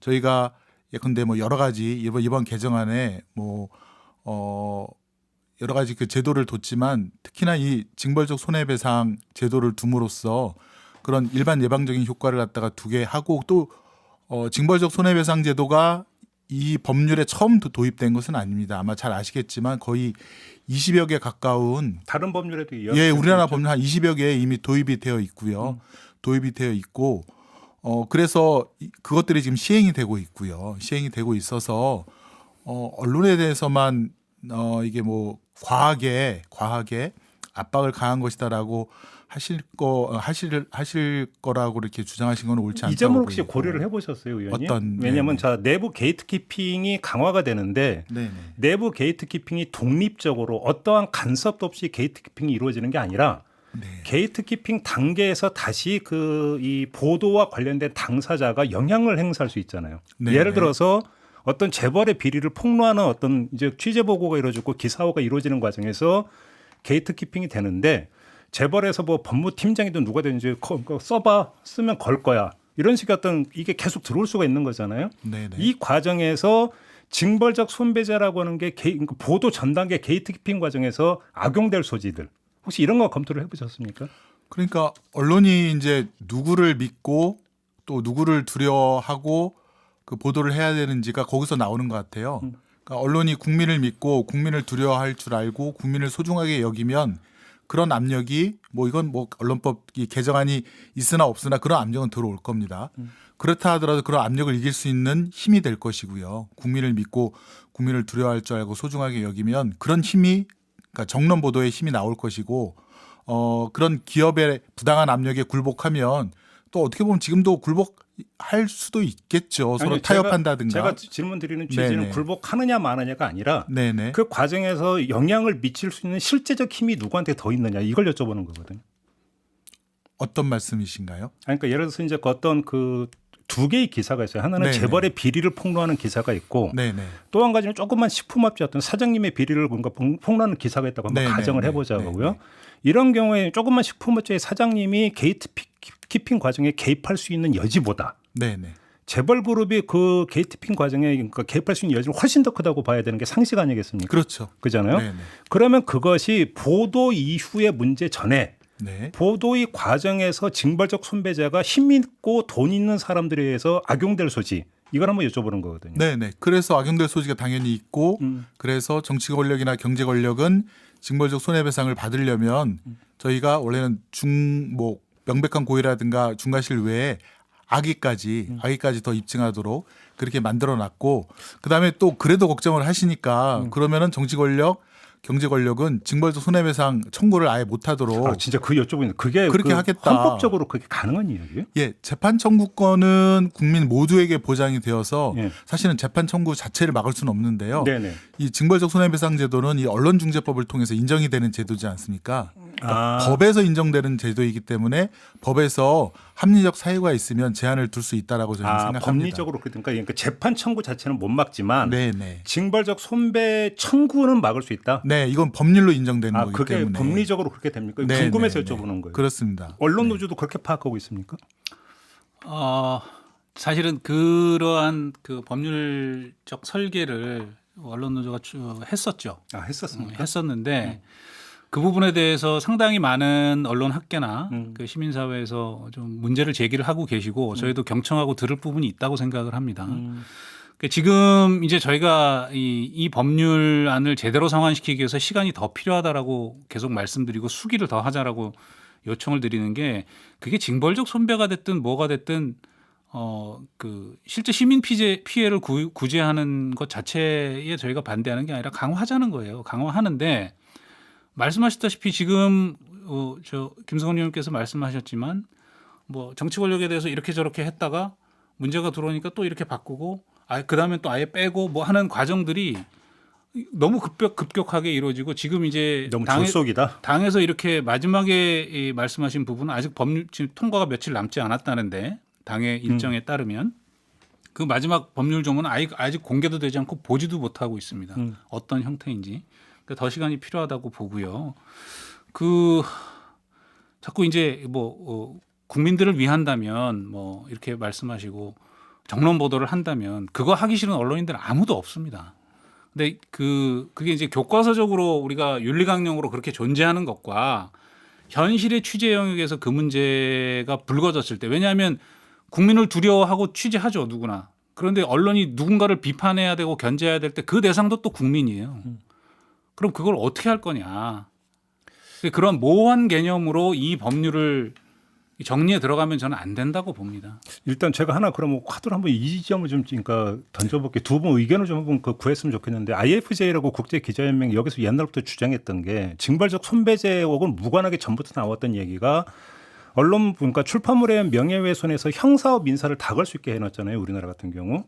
저희가 예컨대 뭐 여러 가지 이번 개정안에 여러 가지 그 제도를 뒀지만 특히나 이 징벌적 손해배상 제도를 둠으로써 그런 일반 예방적인 효과를 갖다가 두게 하고 또 징벌적 손해배상 제도가 이 법률에 처음 도입된 것은 아닙니다. 아마 잘 아시겠지만 거의 20여 개 가까운 다른 법률에도 우리나라 법률 한 20여 개에 이미 도입이 되어 있고요. 도입이 되어 있고 그래서 그것들이 지금 시행이 되고 있고요. 시행이 되고 있어서 언론에 대해서만 이게 뭐 과하게 압박을 가한 것이다라고 하실 거라고 이렇게 주장하신 건 옳지 않다고 이 점을 혹시 보이고. 고려를 해보셨어요, 의원님? 네네. 왜냐하면 자 내부 게이트키핑이 강화가 되는데 네네. 내부 게이트키핑이 독립적으로 어떠한 간섭도 없이 게이트키핑이 이루어지는 게 아니라 네. 게이트키핑 단계에서 다시 그 이 보도와 관련된 당사자가 영향을 행사할 수 있잖아요. 네네. 예를 들어서 어떤 재벌의 비리를 폭로하는 어떤 이제 취재 보고가 이루어지고 기사화가 이루어지는 과정에서 게이트키핑이 되는데 재벌에서 뭐 법무팀장이든 누가 되든지 써봐 쓰면 걸 거야 이런 식의 어떤 이게 계속 들어올 수가 있는 거잖아요. 네네. 이 과정에서 징벌적 손배제라고 하는 게 보도 전 단계 게이트키핑 과정에서 악용될 소지들 혹시 이런 거 검토를 해보셨습니까? 그러니까 언론이 이제 누구를 믿고 또 누구를 두려워하고 그 보도를 해야 되는지가 거기서 나오는 것 같아요. 그러니까 언론이 국민을 믿고 국민을 두려워할 줄 알고 국민을 소중하게 여기면 그런 압력이 뭐 이건 뭐 언론법 개정안이 있으나 없으나 그런 압력은 들어올 겁니다. 그렇다 하더라도 그런 압력을 이길 수 있는 힘이 될 것이고요. 국민을 믿고 국민을 두려워할 줄 알고 소중하게 여기면 그런 힘이 그러니까 정론 보도의 힘이 나올 것이고 그런 기업의 부당한 압력에 굴복하면 또 어떻게 보면 지금도 굴복할 수도 있겠죠. 서로 아니, 타협한다든가. 제가 질문 드리는 취지는 네네. 굴복하느냐 마느냐가 아니라 네네. 그 과정에서 영향을 미칠 수 있는 실제적 힘이 누구한테 더 있느냐 이걸 여쭤보는 거거든요. 어떤 말씀이신가요? 그러니까 예를 들어서 이제 그 어떤 그 두 개의 기사가 있어요. 하나는 네네. 재벌의 비리를 폭로하는 기사가 있고 네네. 또 한 가지는 조그만 식품업체 어떤 사장님의 비리를 뭔가 폭로하는 기사가 있다고 한번 네네. 가정을 네네. 해보자고요. 네네. 이런 경우에 조그만 식품업체의 사장님이 게이트키핑 과정에 개입할 수 있는 여지보다 네네. 재벌 그룹이 그 게이트키핑 과정에 그러니까 개입할 수 있는 여지는 훨씬 더 크다고 봐야 되는 게 상식 아니겠습니까? 그렇죠. 그잖아요. 네네. 그러면 그것이 보도 이후의 문제 전에 네. 보도의 과정에서 징벌적 손배제가 힘 있고 돈 있는 사람들에 의해서 악용될 소지 이걸 한번 여쭤보는 거거든요. 네네. 그래서 악용될 소지가 당연히 있고 그래서 정치 권력이나 경제 권력은 징벌적 손해배상을 받으려면 저희가 원래는 뭐 명백한 고의라든가 중과실 외에 악의까지 더 입증하도록 그렇게 만들어놨고 그다음에 또 그래도 걱정을 하시니까 그러면은 정치 권력 경제 권력은 징벌적 손해배상 청구를 아예 못하도록 아, 진짜 그 여쭤보는 그게 그렇게 그 하겠다. 헌법적으로 그게 가능한 이야기예요? 예, 재판 청구권은 국민 모두에게 보장이 되어서 예. 사실은 재판 청구 자체를 막을 수는 없는데요. 네네. 이 징벌적 손해배상 제도는 이 언론중재법을 통해서 인정이 되는 제도지 않습니까? 그러니까 아. 법에서 인정되는 제도이기 때문에 법에서 합리적 사유가 있으면 제한을 둘 수 있다라고 저는 생각합니다. 법리적으로 그러니까 재판 청구 자체는 못 막지만 네네. 징벌적 손배 청구는 막을 수 있다. 네, 이건 법률로 인정되는 아, 거기 그게 때문에. 법리적으로 그렇게 됩니까? 네, 궁금해서 네, 네. 여쭤보는 거예요. 그렇습니다. 언론 노조도 그렇게 파악하고 있습니까? 사실은 그러한 그 법률적 설계를 언론 노조가 했었죠. 아, 했었습니까? 했었는데 그 부분에 대해서 상당히 많은 언론 학계나 음. 그 시민사회에서 좀 문제를 제기를 하고 계시고 저희도 경청하고 들을 부분이 있다고 생각을 합니다. 그 지금 이제 저희가 이 법률안을 제대로 성안시키기 위해서 시간이 더 필요하다라고 계속 말씀드리고 수기를 더 하자라고 요청을 드리는 게 그게 징벌적 손배가 됐든 뭐가 됐든 그 실제 시민 피해를 구제하는 것 자체에 저희가 반대하는 게 아니라 강화하자는 거예요. 강화하는데 말씀하셨다시피 지금 저 김성원 의원께서 말씀하셨지만 뭐 정치 권력에 대해서 이렇게 저렇게 했다가 문제가 들어오니까 또 이렇게 바꾸고 그다음에 또 아예 빼고 뭐 하는 과정들이 너무 급격하게 이루어지고 지금 이제 너무 졸속이다. 당에서 이렇게 마지막에 이 말씀하신 부분은 아직 법률 지금 통과가 며칠 남지 않았다는데 당의 일정에 따르면 그 마지막 법률 조문은 아직 공개도 되지 않고 보지도 못하고 있습니다. 어떤 형태인지. 그러니까 더 시간이 필요하다고 보고요. 자꾸 이제 국민들을 위한다면 뭐 이렇게 말씀하시고 정론 보도를 한다면 그거 하기 싫은 언론인들 아무도 없습니다. 근데 그게 이제 교과서적으로 우리가 윤리강령으로 그렇게 존재하는 것과 현실의 취재 영역에서 그 문제가 불거졌을 때, 왜냐하면 국민을 두려워하고 취재하죠, 누구나. 그런데 언론이 누군가를 비판해야 되고 견제해야 될 때 그 대상도 또 국민이에요. 그럼 그걸 어떻게 할 거냐. 그런 모호한 개념으로 이 법률을 정리에 들어가면 저는 안 된다고 봅니다. 일단 제가 하나 그러면 화두를 한번 이 점을 좀 그러니까 던져볼게. 두 분 의견을 좀 한번 구했으면 좋겠는데, IFJ라고 국제기자연맹이 여기서 옛날부터 주장했던 게 징벌적 손배제 혹은 무관하게 전부터 나왔던 얘기가 언론 그러니까 출판물의 명예훼손에서 형사와 민사를 다 걸 수 있게 해놨잖아요, 우리나라 같은 경우.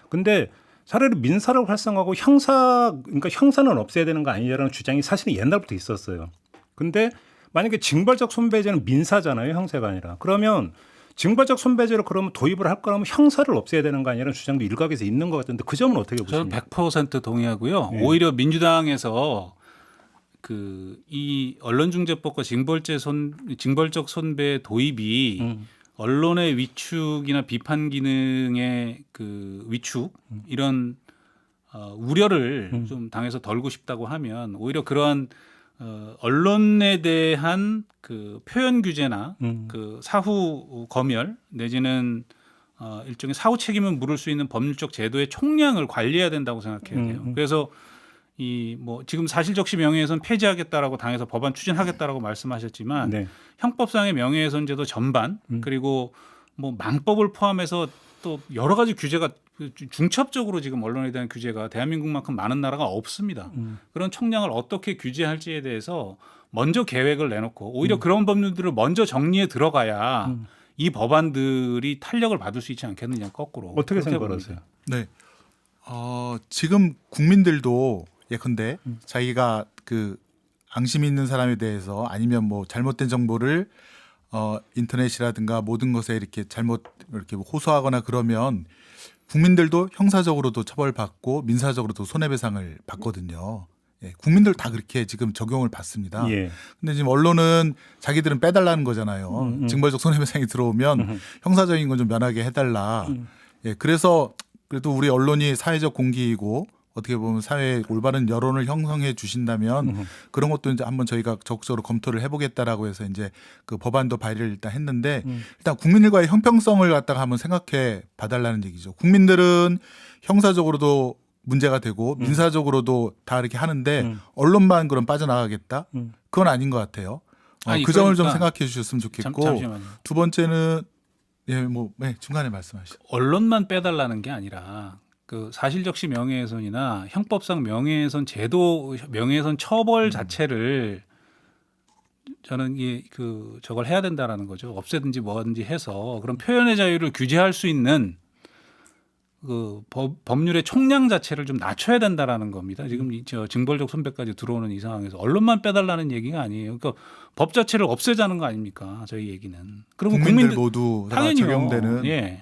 근데 차라리 민사를 활성화하고 그러니까 형사는 없애야 되는 거 아니냐라는 주장이 사실은 옛날부터 있었어요. 근데 만약에 징벌적 손배제는 민사잖아요, 형사가 아니라. 그러면 징벌적 손배제를 그러면 도입을 할 거라면 형사를 없애야 되는 거 아니냐는 주장도 일각에서 있는 것 같은데 그 점은 어떻게 보십니까? 저는 100% 동의하고요. 네. 오히려 민주당에서 이 언론중재법과 징벌적 손배 도입이 언론의 위축이나 비판 기능의 위축 이런 우려를 좀 당에서 덜고 싶다고 하면 오히려 그러한 언론에 대한 표현 규제나 사후 검열 내지는 일종의 사후 책임을 물을 수 있는 법률적 제도의 총량을 관리해야 된다고 생각해야 돼요. 그래서 지금 사실적시 명예훼손 폐지하겠다라고 당에서 법안 추진하겠다라고 말씀하셨지만 네. 형법상의 명예훼손제도 전반 그리고 망법을 포함해서 또 여러 가지 규제가 중첩적으로 지금 언론에 대한 규제가 대한민국만큼 많은 나라가 없습니다. 그런 총량을 어떻게 규제할지에 대해서 먼저 계획을 내놓고 오히려 그런 법률들을 먼저 정리해 들어가야 이 법안들이 탄력을 받을 수 있지 않겠느냐, 거꾸로. 어떻게 그렇게 생각하세요? 네. 지금 국민들도 예컨대 자기가 앙심 있는 사람에 대해서 아니면 뭐 잘못된 정보를 인터넷이라든가 모든 것에 이렇게 이렇게 호소하거나 그러면 국민들도 형사적으로도 처벌받고 민사적으로도 손해배상을 받거든요. 예, 국민들 다 그렇게 지금 적용을 받습니다. 예. 근데 지금 언론은 자기들은 빼달라는 거잖아요. 징벌적 손해배상이 들어오면 형사적인 건 좀 면하게 해달라. 예, 그래서 그래도 우리 언론이 사회적 공기이고 어떻게 보면 사회의 올바른 여론을 형성해 주신다면 그런 것도 이제 한번 저희가 적극적으로 검토를 해보겠다라고 해서 이제 법안도 발의를 일단 했는데 일단 국민들과의 형평성을 갖다가 한번 생각해 봐달라는 얘기죠. 국민들은 형사적으로도 문제가 되고 민사적으로도 다 이렇게 하는데 언론만 그럼 빠져나가겠다? 그건 아닌 것 같아요. 그 점을 좀 생각해 주셨으면 좋겠고 잠시만요. 두 번째는 중간에 말씀하시죠. 언론만 빼달라는 게 아니라 사실적시 명예훼손이나 형법상 명예훼손 제도, 명예훼손 처벌 자체를 저는 저걸 해야 된다라는 거죠. 없애든지 뭐든지 해서 그런 표현의 자유를 규제할 수 있는 법률의 총량 자체를 좀 낮춰야 된다라는 겁니다. 지금 징벌적 손배까지 들어오는 이 상황에서 언론만 빼달라는 얘기가 아니에요. 그러니까 법 자체를 없애자는 거 아닙니까? 저희 얘기는. 그리고 국민들 모두 다 당연히요. 적용되는. 예.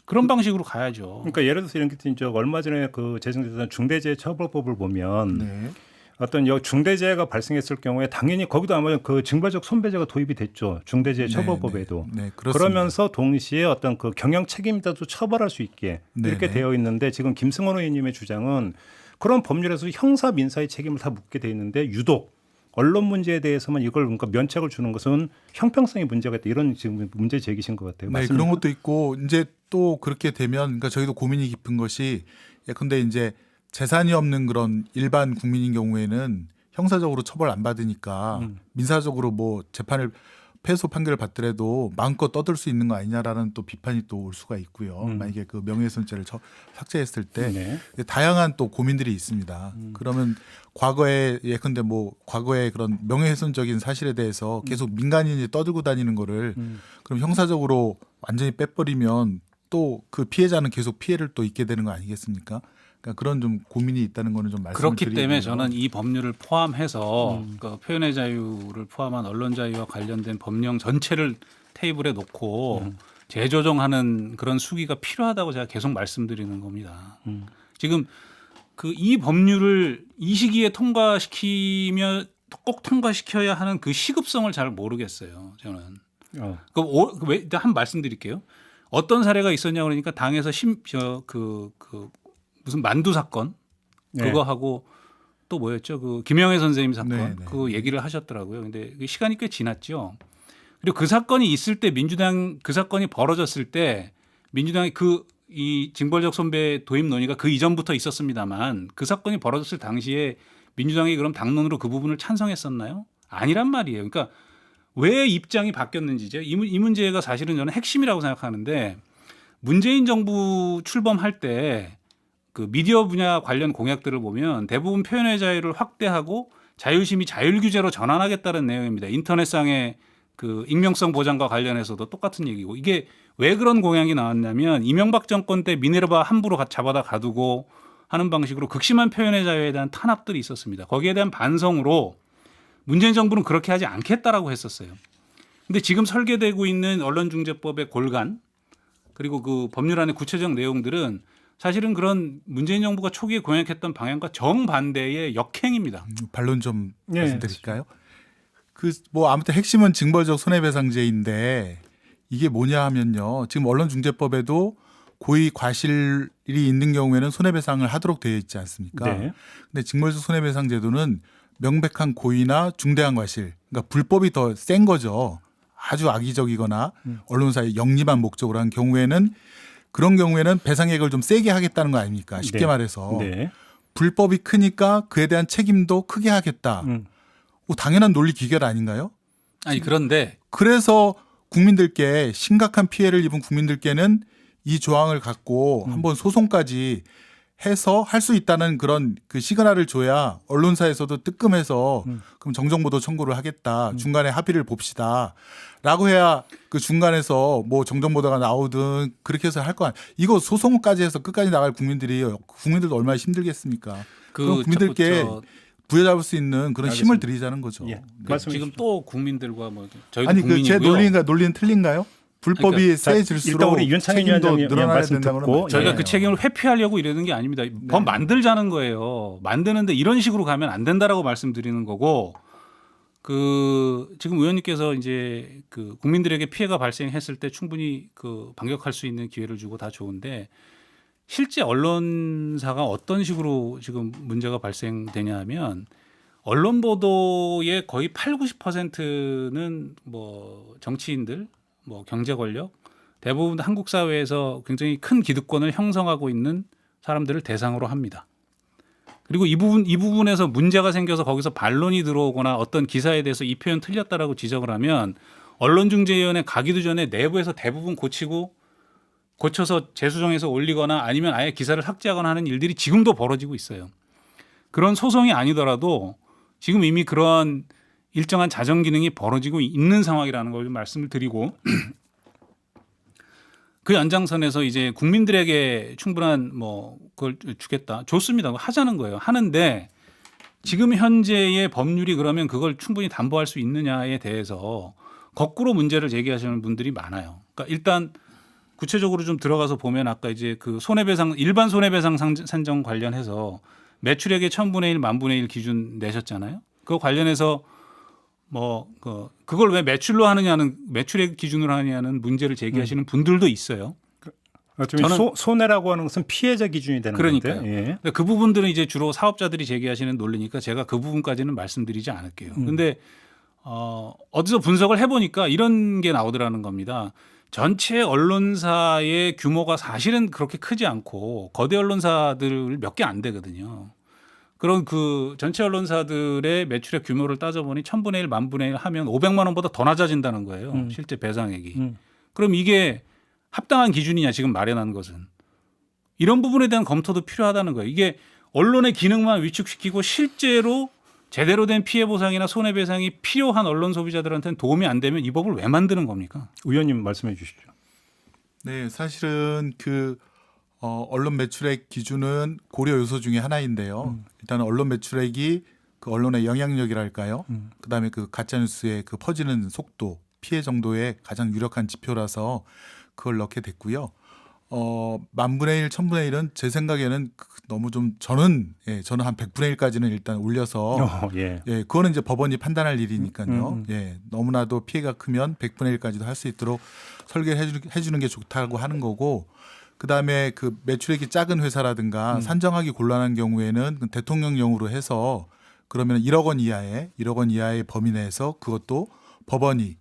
그런 방식으로 가야죠. 그러니까 예를 들어서 이런 게 있죠. 얼마 전에 제정됐던 중대재해처벌법을 보면 네. 어떤 중대재해가 발생했을 경우에 당연히 거기도 아마 징벌적 손배제가 도입이 됐죠. 중대재해처벌법에도. 네, 그렇습니다. 그러면서 동시에 어떤 경영 책임자도 처벌할 수 있게 이렇게 네. 되어 있는데 지금 김승원 의원님의 주장은 그런 법률에서 형사 민사의 책임을 다 묻게 돼 있는데 유독 언론 문제에 대해서만 이걸 그러니까 면책을 주는 것은 형평성이 문제가 있다, 이런 지금 문제 제기신 것 같아요. 네, 맞습니까? 그런 것도 있고 이제 또 그렇게 되면 그러니까 저희도 고민이 깊은 것이 예컨대 이제 재산이 없는 그런 일반 국민인 경우에는 형사적으로 처벌 안 받으니까 민사적으로 뭐 재판을 패소 판결을 받더라도 마음껏 떠들 수 있는 거 아니냐라는 또 비판이 또 올 수가 있고요. 만약에 명예훼손죄를 삭제했을 때 네. 다양한 또 고민들이 있습니다. 그러면 과거에 예컨대 과거에 그런 명예훼손적인 사실에 대해서 계속 민간인이 떠들고 다니는 거를 그럼 형사적으로 완전히 빼버리면 또 그 피해자는 계속 피해를 또 입게 되는 거 아니겠습니까? 그러니까 그런 좀 고민이 있다는 거는 좀 말씀을 그렇기 드리고요. 때문에 저는 이 법률을 포함해서 그 표현의 자유를 포함한 언론 자유와 관련된 법령 전체를 테이블에 놓고 재조정하는 그런 수기가 필요하다고 제가 계속 말씀드리는 겁니다. 지금 그 이 법률을 이 시기에 통과시키며 꼭 통과시켜야 하는 그 시급성을 잘 모르겠어요. 저는. 한 말씀드릴게요. 어떤 사례가 있었냐 그러니까 당에서 무슨 만두 사건 그거 하고 또 뭐였죠? 그 김영애 선생님 사건 그 얘기를 하셨더라고요. 근데 시간이 꽤 지났죠. 그리고 그 사건이 있을 때 민주당 그 사건이 벌어졌을 때 민주당이 이 징벌적 손배 도입 논의가 그 이전부터 있었습니다만 그 사건이 벌어졌을 당시에 민주당이 그럼 당론으로 그 부분을 찬성했었나요? 아니란 말이에요. 그러니까 왜 입장이 바뀌었는지죠. 이 문제가 사실은 저는 핵심이라고 생각하는데 문재인 정부 출범할 때 그 미디어 분야 관련 공약들을 보면 대부분 표현의 자유를 확대하고 자유심의 자율규제로 전환하겠다는 내용입니다. 인터넷상의 그 익명성 보장과 관련해서도 똑같은 얘기고 이게 왜 그런 공약이 나왔냐면 이명박 정권 때 미네르바 함부로 잡아다 가두고 하는 방식으로 극심한 표현의 자유에 대한 탄압들이 있었습니다. 거기에 대한 반성으로 문재인 정부는 그렇게 하지 않겠다라고 했었어요. 근데 지금 설계되고 있는 언론중재법의 골간 그리고 그 법률안의 구체적 내용들은 사실은 그런 문재인 정부가 초기에 공약했던 방향과 정반대의 역행입니다. 반론 좀 말씀드릴까요? 뭐 아무튼 핵심은 징벌적 손해배상제인데 이게 뭐냐 하면요. 지금 언론중재법에도 고의 과실이 있는 경우에는 손해배상을 하도록 되어 있지 않습니까? 네. 근데 징벌적 손해배상제도는 명백한 고의나 중대한 과실, 그러니까 불법이 더 센 거죠. 아주 악의적이거나 언론사의 영리한 목적으로 한 경우에는 그런 경우에는 배상액을 좀 세게 하겠다는 거 아닙니까? 쉽게 말해서. 네. 불법이 크니까 그에 대한 책임도 크게 하겠다. 당연한 논리 기결 아닌가요? 아니 그런데 그래서 국민들께 심각한 피해를 입은 국민들께는 이 조항을 갖고 한번 소송까지 해서 할 수 있다는 그런 그 시그널을 줘야 언론사에서도 뜨끔해서 그럼 정정보도 청구를 하겠다. 중간에 합의를 봅시다. 라고 해야 그 중간에서 뭐 정정보도가 나오든 그렇게 해서 할 거 아니에요. 이거 소송까지 해서 끝까지 나갈 국민들도 얼마나 힘들겠습니까? 그럼 국민들께 부여잡을 수 있는 그런 힘을 드리자는 거죠. 예. 네. 지금 또 국민들과 뭐 저희도 아니 국민이고요. 제 논리는 틀린가요? 불법이 그러니까 세질수록 일단 우리 윤창현 책임도 위원장님 늘어나야 말씀 된다고 듣고 그러면 저희가 예. 그 책임을 회피하려고 이러는 게 아닙니다. 법 만들자는 거예요. 만드는데 이런 식으로 가면 안 된다라고 말씀드리는 거고 그 지금 의원님께서 이제 그 국민들에게 피해가 발생했을 때 충분히 그 반격할 수 있는 기회를 주고 다 좋은데 실제 언론사가 어떤 식으로 지금 문제가 발생되냐 하면 언론 보도의 거의 80~90%는 뭐 정치인들 뭐 경제 권력 대부분 한국 사회에서 굉장히 큰 기득권을 형성하고 있는 사람들을 대상으로 합니다. 그리고 이 부분에서 문제가 생겨서 거기서 반론이 들어오거나 어떤 기사에 대해서 이 표현 틀렸다라고 지적을 하면 언론중재위원회 가기도 전에 내부에서 대부분 고쳐서 재수정해서 올리거나 아니면 아예 기사를 삭제하거나 하는 일들이 지금도 벌어지고 있어요. 그런 소송이 아니더라도 지금 이미 그런 일정한 자정 기능이 벌어지고 있는 상황이라는 걸 좀 말씀을 드리고 그 연장선에서 이제 국민들에게 충분한 뭐 그걸 주겠다. 좋습니다. 하자는 거예요. 하는데 지금 현재의 법률이 그러면 그걸 충분히 담보할 수 있느냐에 대해서 거꾸로 문제를 제기하시는 분들이 많아요. 그러니까 일단 구체적으로 좀 들어가서 보면 아까 이제 그 손해배상 일반 손해배상 산정 관련해서 매출액의 1000분의 1, 1000분의 1 기준 내셨잖아요. 그거 관련해서 뭐 그걸 왜 매출로 하느냐는 매출액 기준으로 하느냐는 문제를 제기하시는 분들도 있어요. 저는 손해라고 하는 것은 피해자 기준이 되는 그러니까요. 건데. 예. 그 부분들은 이제 주로 사업자들이 제기하시는 논리니까 제가 그 부분까지는 말씀드리지 않을게요. 그런데 어디서 분석을 해보니까 이런 게 나오더라는 겁니다. 전체 언론사의 규모가 사실은 그렇게 크지 않고 거대 언론사들 몇 개 안 되거든요. 그런 그 전체 언론사들의 매출액 규모를 따져보니 1000분의 1, 1000분의 1 하면 500만 원보다 더 낮아진다는 거예요. 실제 배상액이. 그럼 이게 합당한 기준이냐 지금 마련한 것은. 이런 부분에 대한 검토도 필요하다는 거예요. 이게 언론의 기능만 위축시키고 실제로 제대로 된 피해 보상이나 손해배상이 필요한 언론 소비자들한테는 도움이 안 되면 이 법을 왜 만드는 겁니까? 의원님 말씀해 주시죠. 네, 사실은 언론 매출액 기준은 고려 요소 중에 하나인데요. 일단 언론 매출액이 그 언론의 영향력이랄까요. 그다음에 그 가짜 뉴스의 그 퍼지는 속도, 피해 정도의 가장 유력한 지표라서 그걸 넣게 됐고요. 만분의 1, 천분의 1은 제 생각에는 너무 좀 저는 한 100분의 1까지는 일단 올려서 예. 그거는 이제 법원이 판단할 일이니까요. 너무나도 피해가 크면 100분의 1까지도 할 수 있도록 설계해 주는 게 좋다고 하는 거고, 그다음에 그 매출액이 작은 회사라든가 산정하기 곤란한 경우에는 대통령령으로 해서 그러면 1억 원 이하의 범위 내에서 그것도 법원이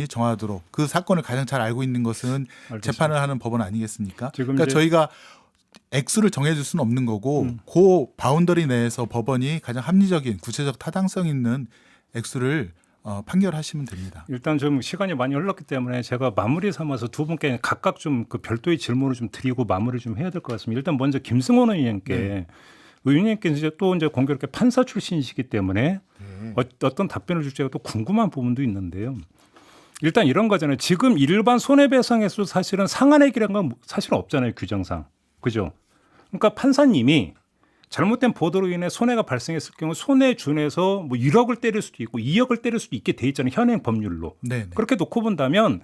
정하도록, 그 사건을 가장 잘 알고 있는 것은 알겠습니다. 재판을 하는 법원 아니겠습니까? 지금 그러니까 이제 저희가 액수를 정해줄 수는 없는 거고 그 바운더리 내에서 법원이 가장 합리적인 구체적 타당성 있는 액수를 판결하시면 됩니다. 일단 좀 시간이 많이 흘렀기 때문에 제가 마무리 삼아서 두 분께 각각 좀 그 별도의 질문을 좀 드리고 마무리 좀 해야 될 것 같습니다. 일단 먼저 김승원 의원님께 의원님께 이제 또 이제 공교롭게 판사 출신이시기 때문에 어떤 답변을 줄지가 또 궁금한 부분도 있는데요. 일단 이런 거잖아요. 지금 일반 손해배상에서 사실은 상한액이라는 건 사실은 없잖아요. 규정상. 그죠? 그러니까 판사님이 잘못된 보도로 인해 손해가 발생했을 경우 손해 준해서 뭐 1억을 때릴 수도 있고 2억을 때릴 수도 있게 돼 있잖아요. 현행 법률로. 네. 그렇게 놓고 본다면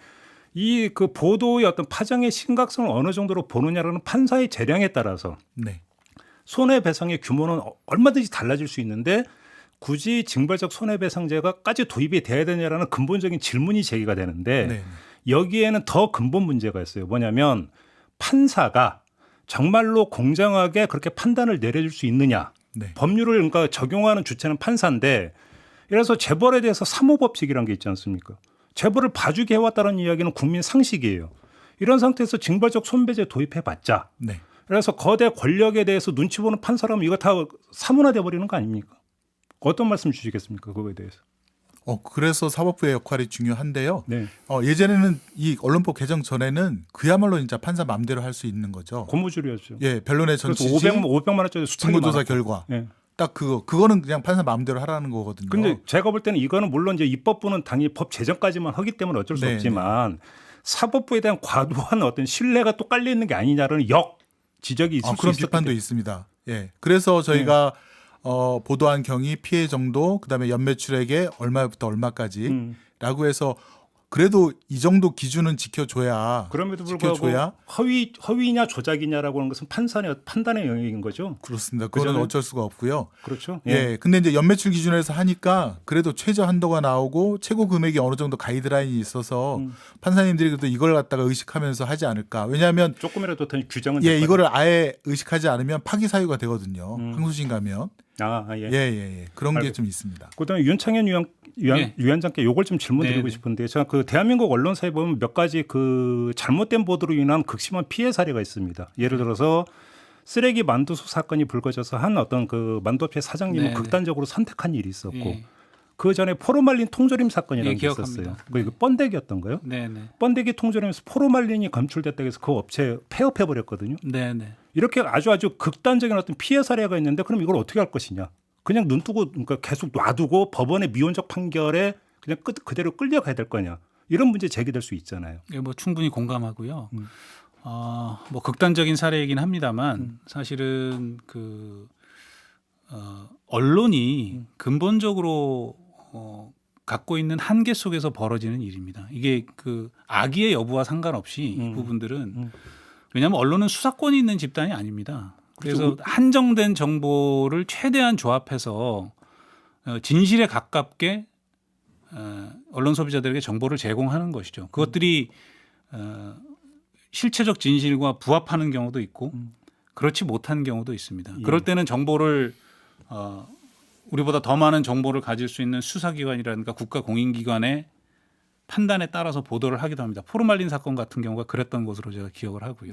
이 그 보도의 어떤 파장의 심각성을 어느 정도로 보느냐라는 판사의 재량에 따라서 네. 손해배상의 규모는 얼마든지 달라질 수 있는데 굳이 징벌적 손해배상제가까지 도입이 돼야 되냐라는 근본적인 질문이 제기가 되는데 네. 여기에는 더 근본 문제가 있어요. 뭐냐면 판사가 정말로 공정하게 그렇게 판단을 내려줄 수 있느냐. 네. 법률을 그러니까 적용하는 주체는 판사인데, 예를 들어서 재벌에 대해서 사모법칙이라는 게 있지 않습니까? 재벌을 봐주게 해왔다는 이야기는 국민 상식이에요. 이런 상태에서 징벌적 손배제 도입해봤자, 네. 그래서 거대 권력에 대해서 눈치 보는 판사라면 이거 다 사문화돼 버리는 거 아닙니까? 어떤 말씀 주시겠습니까? 그거에 대해서. 그래서 사법부의 역할이 중요한데요. 네. 예전에는 이 언론법 개정 전에는 그야말로 진짜 판사 마음대로 할 수 있는 거죠. 고무줄이었죠. 변론의 그래서 전치지, 500만 원짜리 수탁이 직무조사 많았고. 결과. 예. 딱 그거는 그냥 판사 마음대로 하라는 거거든요. 근데 제가 볼 때는 이거는 물론 이제 입법부는 당연히 법 제정까지만 하기 때문에 어쩔 수 네, 없지만 사법부에 대한 과도한 어떤 신뢰가 또 깔려 있는 게 아니냐라는 지적이 있을 수 그런 있었기 비판도 때문에. 있습니다. 그래서 저희가 보도한 경위, 피해 정도, 그다음에 연매출액의 얼마부터 얼마까지라고 해서 그래도 이 정도 기준은 지켜줘야. 그럼에도 지켜줘야. 불구하고 허위냐 조작이냐라고 하는 것은 판단의 영역인 거죠. 그렇습니다. 그거는 그잖아요? 어쩔 수가 없고요. 그렇죠. 근데 이제 연매출 기준에서 하니까 그래도 최저 한도가 나오고 최고 금액이 어느 정도 가이드라인이 있어서 판사님들이 그래도 이걸 갖다가 의식하면서 하지 않을까. 왜냐하면 조금이라도 더 규정은 될 이거를 아예 의식하지 않으면 파기 사유가 되거든요. 항소심 가면. 그런 게 좀 있습니다. 그다음에 윤창현 위원장께 요걸 좀 질문드리고 싶은데, 제가 그 대한민국 언론사에 보면 몇 가지 그 잘못된 보도로 인한 극심한 피해 사례가 있습니다. 예를 들어서 쓰레기 만두소 사건이 불거져서 한 어떤 그 만두업체 사장님을 극단적으로 선택한 일이 있었고, 그 전에 포르말린 통조림 사건이라는 게 있었어요. 그 번데기였던가요? 네네. 번데기 통조림에서 포르말린이 검출됐다고 해서 그 업체 폐업해 버렸거든요. 네네. 이렇게 아주 극단적인 어떤 피해 사례가 있는데, 그럼 이걸 어떻게 할 것이냐? 그냥 눈 뜨고 그러니까 계속 놔두고 법원의 미온적 판결에 그냥 그대로 끌려가야 될 거냐? 이런 문제 제기될 수 있잖아요. 뭐 충분히 공감하고요. 뭐 극단적인 사례이긴 합니다만 사실은 언론이 근본적으로 갖고 있는 한계 속에서 벌어지는 일입니다. 이게 그 악의의 여부와 상관없이 이 부분들은, 왜냐하면 언론은 수사권이 있는 집단이 아닙니다. 그래서 한정된 정보를 최대한 조합해서 진실에 가깝게 언론 소비자들에게 정보를 제공하는 것이죠. 그것들이 실체적 진실과 부합하는 경우도 있고 그렇지 못한 경우도 있습니다. 그럴 때는 정보를 우리보다 더 많은 정보를 가질 수 있는 수사기관이라든가 국가공인기관의 판단에 따라서 보도를 하기도 합니다. 포르말린 사건 같은 경우가 그랬던 것으로 제가 기억을 하고요.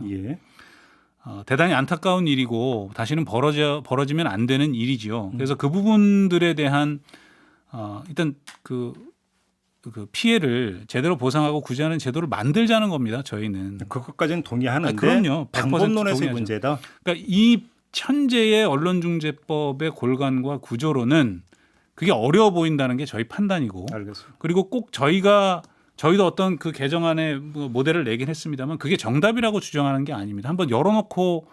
대단히 안타까운 일이고 다시는 벌어지면 안 되는 일이지요. 그래서 그 부분들에 대한 일단 그 피해를 제대로 보상하고 구제하는 제도를 만들자는 겁니다. 저희는 그것까지는 동의하는데, 그럼요. 100% 방법론에서의 동의하죠. 문제다. 그러니까 이 현재의 언론중재법의 골간과 구조로는 그게 어려워 보인다는 게 저희 판단이고, 알겠습니다. 그리고 꼭 저희가 저희도 어떤 그 개정안의 뭐 모델을 내긴 했습니다만 그게 정답이라고 주장하는 게 아닙니다. 한번 열어놓고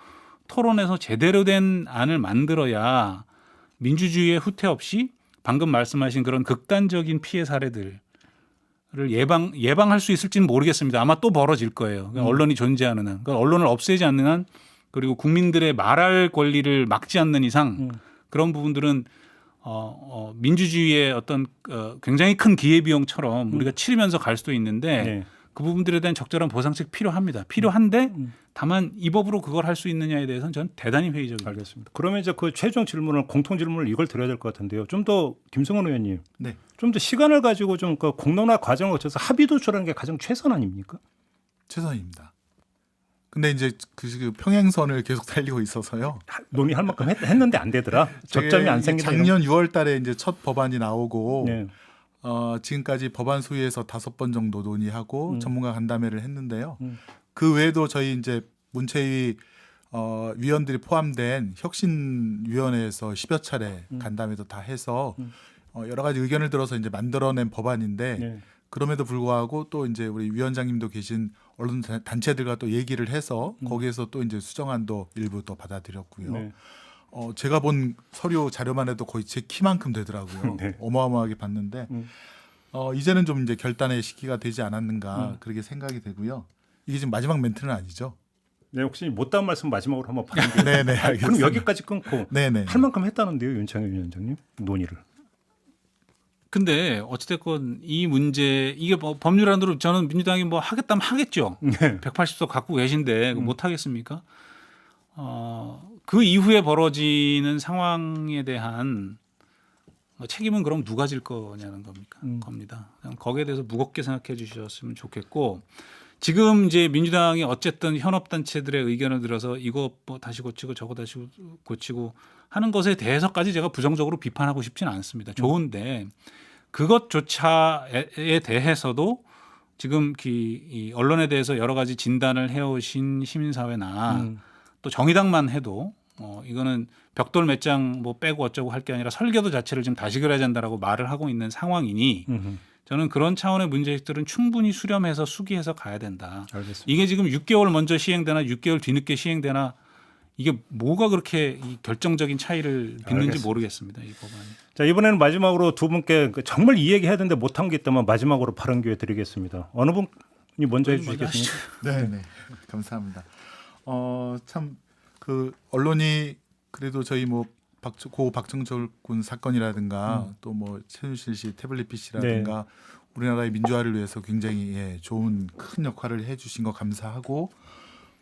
토론해서 제대로 된 안을 만들어야 민주주의의 후퇴 없이 방금 말씀하신 그런 극단적인 피해 사례들을 예방할 수 있을지는 모르겠습니다. 아마 또 벌어질 거예요. 그러니까 언론이 존재하는 한, 그러니까 언론을 없애지 않는 한, 그리고 국민들의 말할 권리를 막지 않는 이상 그런 부분들은 민주주의의 어떤 굉장히 큰 기회비용처럼 우리가 치르면서 갈 수도 있는데 네. 그 부분들에 대한 적절한 보상책 필요합니다. 필요한데 다만 이 법으로 그걸 할 수 있느냐에 대해서는 저는 대단히 회의적입니다. 알겠습니다. 그러면 이제 그 최종 질문을 공통 질문을 이걸 드려야 될 것 같은데요. 좀 더 김성원 의원님, 네. 좀 더 시간을 가지고 좀 그 공론화 과정을 거쳐서 합의 도출하는 게 가장 최선 아닙니까? 최선입니다. 근데 이제 그 평행선을 계속 달리고 있어서요. 논의할 만큼 했는데 안 되더라. 저점이 안 생기다. 작년 6월달에 이제 첫 법안이 나오고 네. 지금까지 법안 소위에서 5번 정도 논의하고 전문가 간담회를 했는데요. 음. 그 외에도 저희 이제 문체위 위원들이 포함된 혁신위원회에서 10여 차례 간담회도 다 해서 여러 가지 의견을 들어서 이제 만들어낸 법안인데 네. 그럼에도 불구하고 또 이제 우리 위원장님도 계신 언론 단체들과 또 얘기를 해서 거기에서 또 이제 수정안도 일부 또 받아들였고요. 네. 제가 본 서류 자료만 해도 거의 제 키만큼 되더라고요. 네. 어마어마하게 봤는데 이제는 좀 이제 결단의 시기가 되지 않았는가 그렇게 생각이 되고요. 이게 지금 마지막 멘트는 아니죠? 네, 혹시 못다한 말씀 마지막으로 한번 받는 네네. 그럼 알겠습니다. 여기까지 끊고 네네. 할 만큼 했다는데요, 윤창현 위원장님 논의를. 근데 어찌됐건 이 문제 이게 뭐 법률안으로 저는 민주당이 뭐 하겠다면 하겠죠. 네. 180석 갖고 계신데 못 하겠습니까? 그 이후에 벌어지는 상황에 대한 책임은 그럼 누가 질 거냐는 겁니다. 그냥 거기에 대해서 무겁게 생각해 주셨으면 좋겠고 지금 이제 민주당이 어쨌든 현업 단체들의 의견을 들어서 이거 뭐 다시 고치고 저거 다시 고치고 하는 것에 대해서까지 제가 부정적으로 비판하고 싶지는 않습니다. 좋은데 그것조차에 대해서도 지금 이 언론에 대해서 여러 가지 진단을 해오신 시민사회나 또 정의당만 해도 이거는 벽돌 몇 장 뭐 빼고 어쩌고 할 게 아니라 설계도 자체를 지금 다시 그려야 된다라고 말을 하고 있는 상황이니 저는 그런 차원의 문제들은 충분히 수렴해서 수기해서 가야 된다. 알겠습니다. 이게 지금 6개월 먼저 시행되나 6개월 뒤늦게 시행되나 이게 뭐가 그렇게 이 결정적인 차이를 빚는지 알겠습니다. 모르겠습니다. 이 법안이. 자, 이번에는 마지막으로 두 분께 정말 이 얘기 해야 되는데 못한 게 있다면 마지막으로 발언 기회 드리겠습니다. 어느 분이 먼저 해주시겠습니까? 네네. 감사합니다. 참 그 언론이 그래도 저희 뭐 고 박정철 군 사건이라든가 또 뭐 최순실 씨 태블릿 PC라든가 우리나라의 민주화를 위해서 굉장히 좋은 큰 역할을 해주신 거 감사하고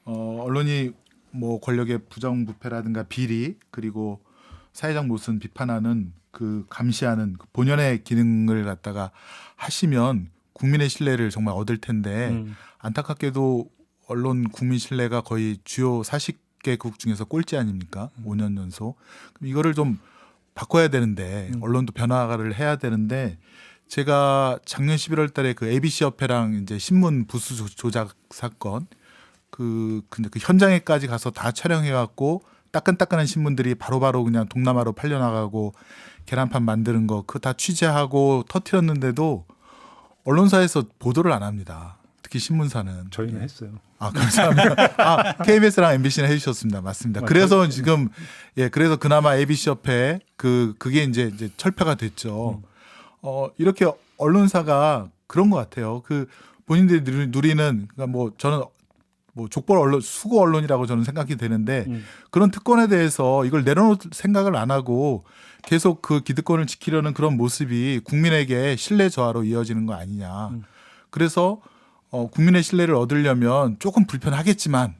언론이 뭐 권력의 부정부패라든가 비리 그리고 사회적 모순 비판하는 그 감시하는 그 본연의 기능을 갖다가 하시면 국민의 신뢰를 정말 얻을 텐데 안타깝게도 언론 국민 신뢰가 거의 주요 40개국 중에서 꼴찌 아닙니까? 5년 연속. 그럼 이거를 좀 바꿔야 되는데 언론도 변화를 해야 되는데 제가 작년 11월 달에 그 ABC 협회랑 이제 신문 부수 조작 사건 근데 그 현장에까지 가서 다 촬영해 갖고 따끈따끈한 신문들이 바로바로 그냥 동남아로 팔려 나가고 계란판 만드는 거 그거 다 취재하고 터뜨렸는데도 언론사에서 보도를 안 합니다. 특히 신문사는. 저희는 했어요. 감사합니다. KBS랑 MBC는 해주셨습니다. 맞습니다. 그래서 지금 그래서 그나마 ABC 협회 그게 이제 철폐가 됐죠. 이렇게 언론사가 그런 것 같아요. 그 본인들이 누리는 그러니까 뭐 저는 뭐 족벌 언론, 수고 언론이라고 저는 생각이 되는데 그런 특권에 대해서 이걸 내려놓을 생각을 안 하고 계속 그 기득권을 지키려는 그런 모습이 국민에게 신뢰 저하로 이어지는 거 아니냐. 그래서 국민의 신뢰를 얻으려면 조금 불편하겠지만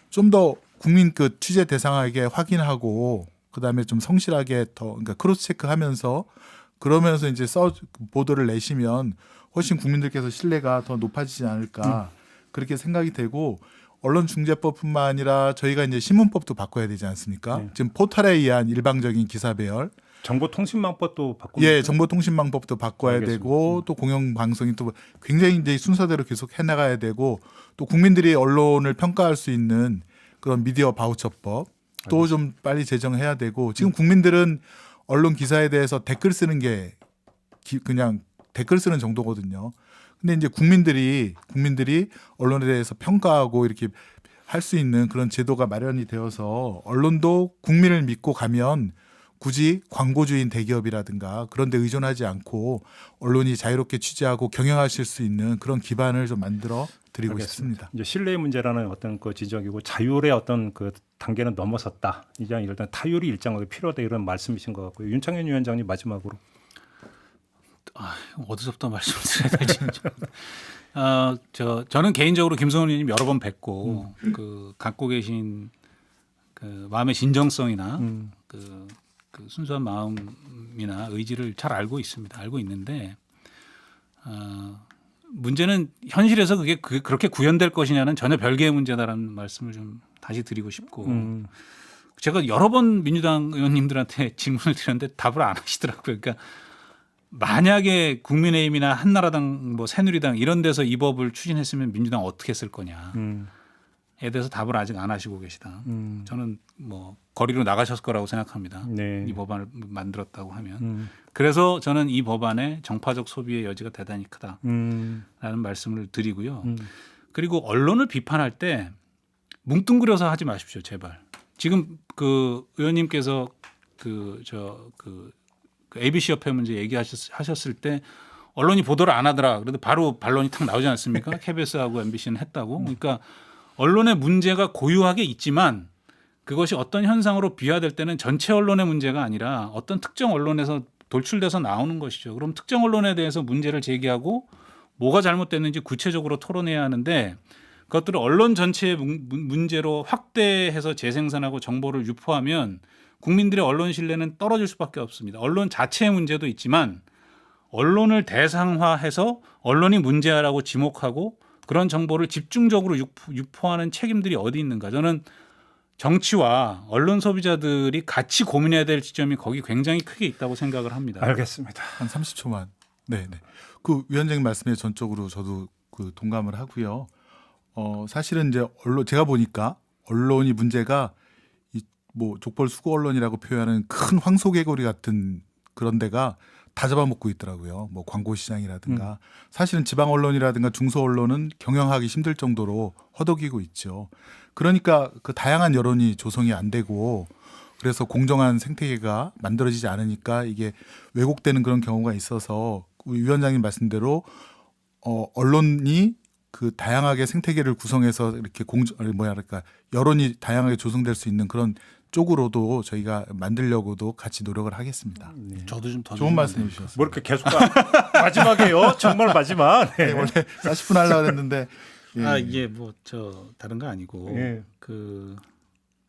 좀 더 국민 그 취재 대상에게 확인하고 그다음에 좀 성실하게 더 그러니까 크로스 체크하면서 그러면서 이제 보도를 내시면 훨씬 국민들께서 신뢰가 더 높아지지 않을까 그렇게 생각이 되고 언론중재법뿐만 아니라 저희가 이제 신문법도 바꿔야 되지 않습니까? 네. 지금 포털에 의한 일방적인 기사 배열, 정보통신망법도 바꾸는 정보통신망법도 바꿔야 알겠습니다. 되고 또 공영방송이 또 굉장히 이제 순서대로 계속 해나가야 되고 또 국민들이 언론을 평가할 수 있는 그런 미디어 바우처법 또 좀 빨리 제정해야 되고 지금 국민들은 언론 기사에 대해서 댓글 쓰는 게 그냥 댓글 쓰는 정도거든요. 근데 이제 국민들이 언론에 대해서 평가하고 이렇게 할 수 있는 그런 제도가 마련이 되어서 언론도 국민을 믿고 가면 굳이 광고주인 대기업이라든가 그런 데 의존하지 않고 언론이 자유롭게 취재하고 경영하실 수 있는 그런 기반을 좀 만들어 드리고 알겠습니다. 싶습니다. 이제 신뢰의 문제라는 어떤 그 지적이고 자율의 어떤 그 단계는 넘어섰다. 이제 일단 타율이 일정하게 필요하다 이런 말씀이신 것 같고요. 윤창현 위원장님 마지막으로. 어디서부터 말씀을 드려야 될지. 저는 개인적으로 김성훈 의원님 여러 번 뵙고 그 갖고 계신 그 마음의 진정성이나 그 순수한 마음이나 의지를 잘 알고 있습니다. 알고 있는데 문제는 현실에서 그게 그렇게 구현될 것이냐는 전혀 별개의 문제다라는 말씀을 좀 다시 드리고 싶고 제가 여러 번 민주당 의원님들한테 질문을 드렸는데 답을 안 하시더라고요. 그러니까 만약에 국민의힘이나 한나라당, 뭐 새누리당 이런 데서 이 법을 추진했으면 민주당 어떻게 했을 거냐에 대해서 답을 아직 안 하시고 계시다. 저는 뭐 거리로 나가셨을 거라고 생각합니다. 네. 이 법안을 만들었다고 하면. 그래서 저는 이 법안의 정파적 소비의 여지가 대단히 크다라는 말씀을 드리고요. 그리고 언론을 비판할 때 뭉뚱그려서 하지 마십시오, 제발. 지금 그 의원님께서 그 ABC 협회 문제 얘기하셨을 때 언론이 보도를 안 하더라. 그래도 바로 반론이 탁 나오지 않습니까? KBS하고 MBC는 했다고. 그러니까 언론의 문제가 고유하게 있지만 그것이 어떤 현상으로 비화될 때는 전체 언론의 문제가 아니라 어떤 특정 언론에서 돌출돼서 나오는 것이죠. 그럼 특정 언론에 대해서 문제를 제기하고 뭐가 잘못됐는지 구체적으로 토론해야 하는데 그것들을 언론 전체의 문제로 확대해서 재생산하고 정보를 유포하면 국민들의 언론 신뢰는 떨어질 수밖에 없습니다. 언론 자체의 문제도 있지만 언론을 대상화해서 언론이 문제라고 지목하고 그런 정보를 집중적으로 유포하는 책임들이 어디 있는가. 저는 정치와 언론 소비자들이 같이 고민해야 될 지점이 거기 굉장히 크게 있다고 생각을 합니다. 알겠습니다. 한 30초만. 네. 그 위원장님 말씀에 전적으로 저도 그 동감을 하고요. 사실은 이제 제가 보니까 언론이 문제가 뭐 족벌 수고 언론이라고 표현하는 큰 황소개구리 같은 그런 데가 다 잡아먹고 있더라고요. 뭐 광고 시장이라든가 사실은 지방 언론이라든가 중소 언론은 경영하기 힘들 정도로 허덕이고 있죠. 그러니까 그 다양한 여론이 조성이 안 되고 그래서 공정한 생태계가 만들어지지 않으니까 이게 왜곡되는 그런 경우가 있어서 우리 위원장님 말씀대로 언론이 그 다양하게 생태계를 구성해서 이렇게 여론이 다양하게 조성될 수 있는 그런 쪽으로도 저희가 만들려고도 같이 노력을 하겠습니다. 네. 저도 좀 더 좋은 말씀해 주셨습니다. 뭐 이렇게 계속 마지막에요? 정말 마지막. 네, 원래 40분 하려고 했는데 이게 뭐 다른 거 아니고 예.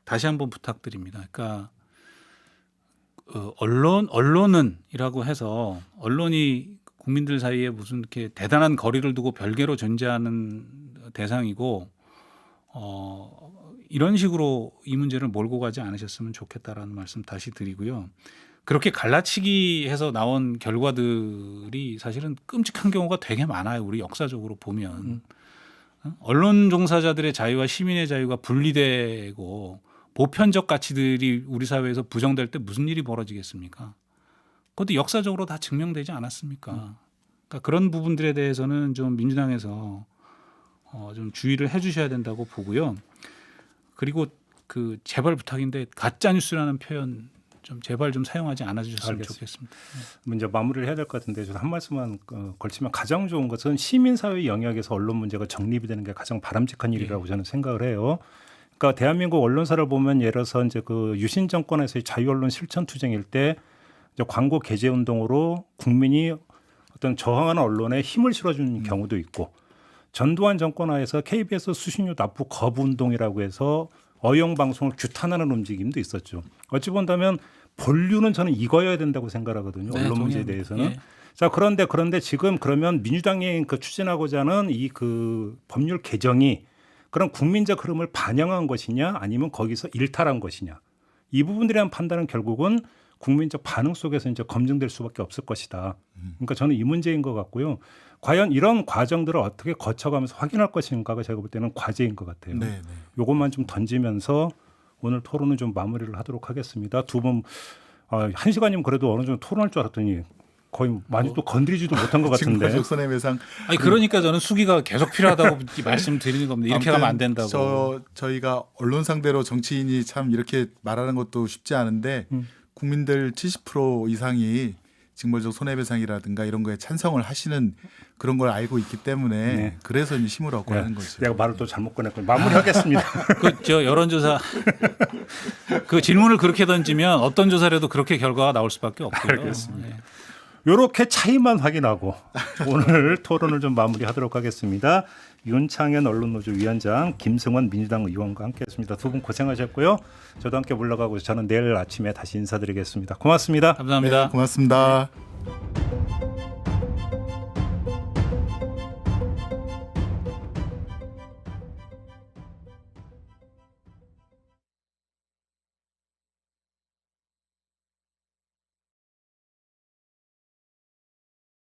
다시 한번 부탁드립니다. 그러니까 언론은이라고 해서 언론이 국민들 사이에 무슨 이렇게 대단한 거리를 두고 별개로 존재하는 대상이고 이런 식으로 이 문제를 몰고 가지 않으셨으면 좋겠다라는 말씀 다시 드리고요. 그렇게 갈라치기 해서 나온 결과들이 사실은 끔찍한 경우가 되게 많아요. 우리 역사적으로 보면. 언론 종사자들의 자유와 시민의 자유가 분리되고 보편적 가치들이 우리 사회에서 부정될 때 무슨 일이 벌어지겠습니까? 그것도 역사적으로 다 증명되지 않았습니까? 그러니까 그런 부분들에 대해서는 좀 민주당에서 좀 주의를 해주셔야 된다고 보고요. 그리고 그 제발 부탁인데 가짜 뉴스라는 표현 좀 제발 좀 사용하지 않아 주셨으면 알겠습니다. 좋겠습니다. 이제 마무리를 해야 될 것 같은데 저도 한 말씀만 걸치면 가장 좋은 것은 시민사회 영역에서 언론 문제가 정립이 되는 게 가장 바람직한 일이라고 저는 생각을 해요. 그러니까 대한민국 언론사를 보면 예를 들어서 이제 그 유신 정권에서의 자유언론 실천 투쟁일 때 이제 광고 개제 운동으로 국민이 어떤 저항하는 언론에 힘을 실어주는 경우도 있고 전두환 정권 하에서 KBS 수신료 납부 거부 운동이라고 해서 어용 방송을 규탄하는 움직임도 있었죠. 어찌 본다면 본류는 저는 이거여야 된다고 생각하거든요. 네, 언론 문제에 동의합니다. 대해서는. 예. 자 그런데 지금 그러면 민주당이 그 추진하고자 하는 이 그 법률 개정이 그런 국민적 흐름을 반영한 것이냐 아니면 거기서 일탈한 것이냐 이 부분들에 대한 판단은 결국은 국민적 반응 속에서 이제 검증될 수밖에 없을 것이다. 그러니까 저는 이 문제인 것 같고요. 과연 이런 과정들을 어떻게 거쳐가면서 확인할 것인가가 제가 볼 때는 과제인 것 같아요. 네. 이것만 좀 던지면서 오늘 토론은 좀 마무리를 하도록 하겠습니다. 두 분 1시간이면 그래도 어느 정도 토론할 줄 알았더니 거의 많이 또 건드리지도 못한 것 같은데. 징벌적 손해배상. 아니 그러니까 저는 수기가 계속 필요하다고 말씀드리는 겁니다. 이렇게 가면 안 된다고. 저희가 언론 상대로 정치인이 참 이렇게 말하는 것도 쉽지 않은데 국민들 70% 이상이 징벌적 손해배상이라든가 이런 거에 찬성을 하시는 그런 걸 알고 있기 때문에 네. 그래서 이제 힘을 얻고 하는 거죠. 내가 말을 또 잘못 꺼냈고 마무리하겠습니다. 그 저 여론조사 그 질문을 그렇게 던지면 어떤 조사라도 그렇게 결과가 나올 수밖에 없고요. 알겠습니다. 네. 이렇게 차이만 확인하고 오늘 토론을 좀 마무리하도록 하겠습니다. 윤창현 언론노조 위원장, 김승원 민주당 의원과 함께했습니다. 두 분 고생하셨고요. 저도 함께 물러가고 저는 내일 아침에 다시 인사드리겠습니다. 고맙습니다. 감사합니다. 네, 고맙습니다.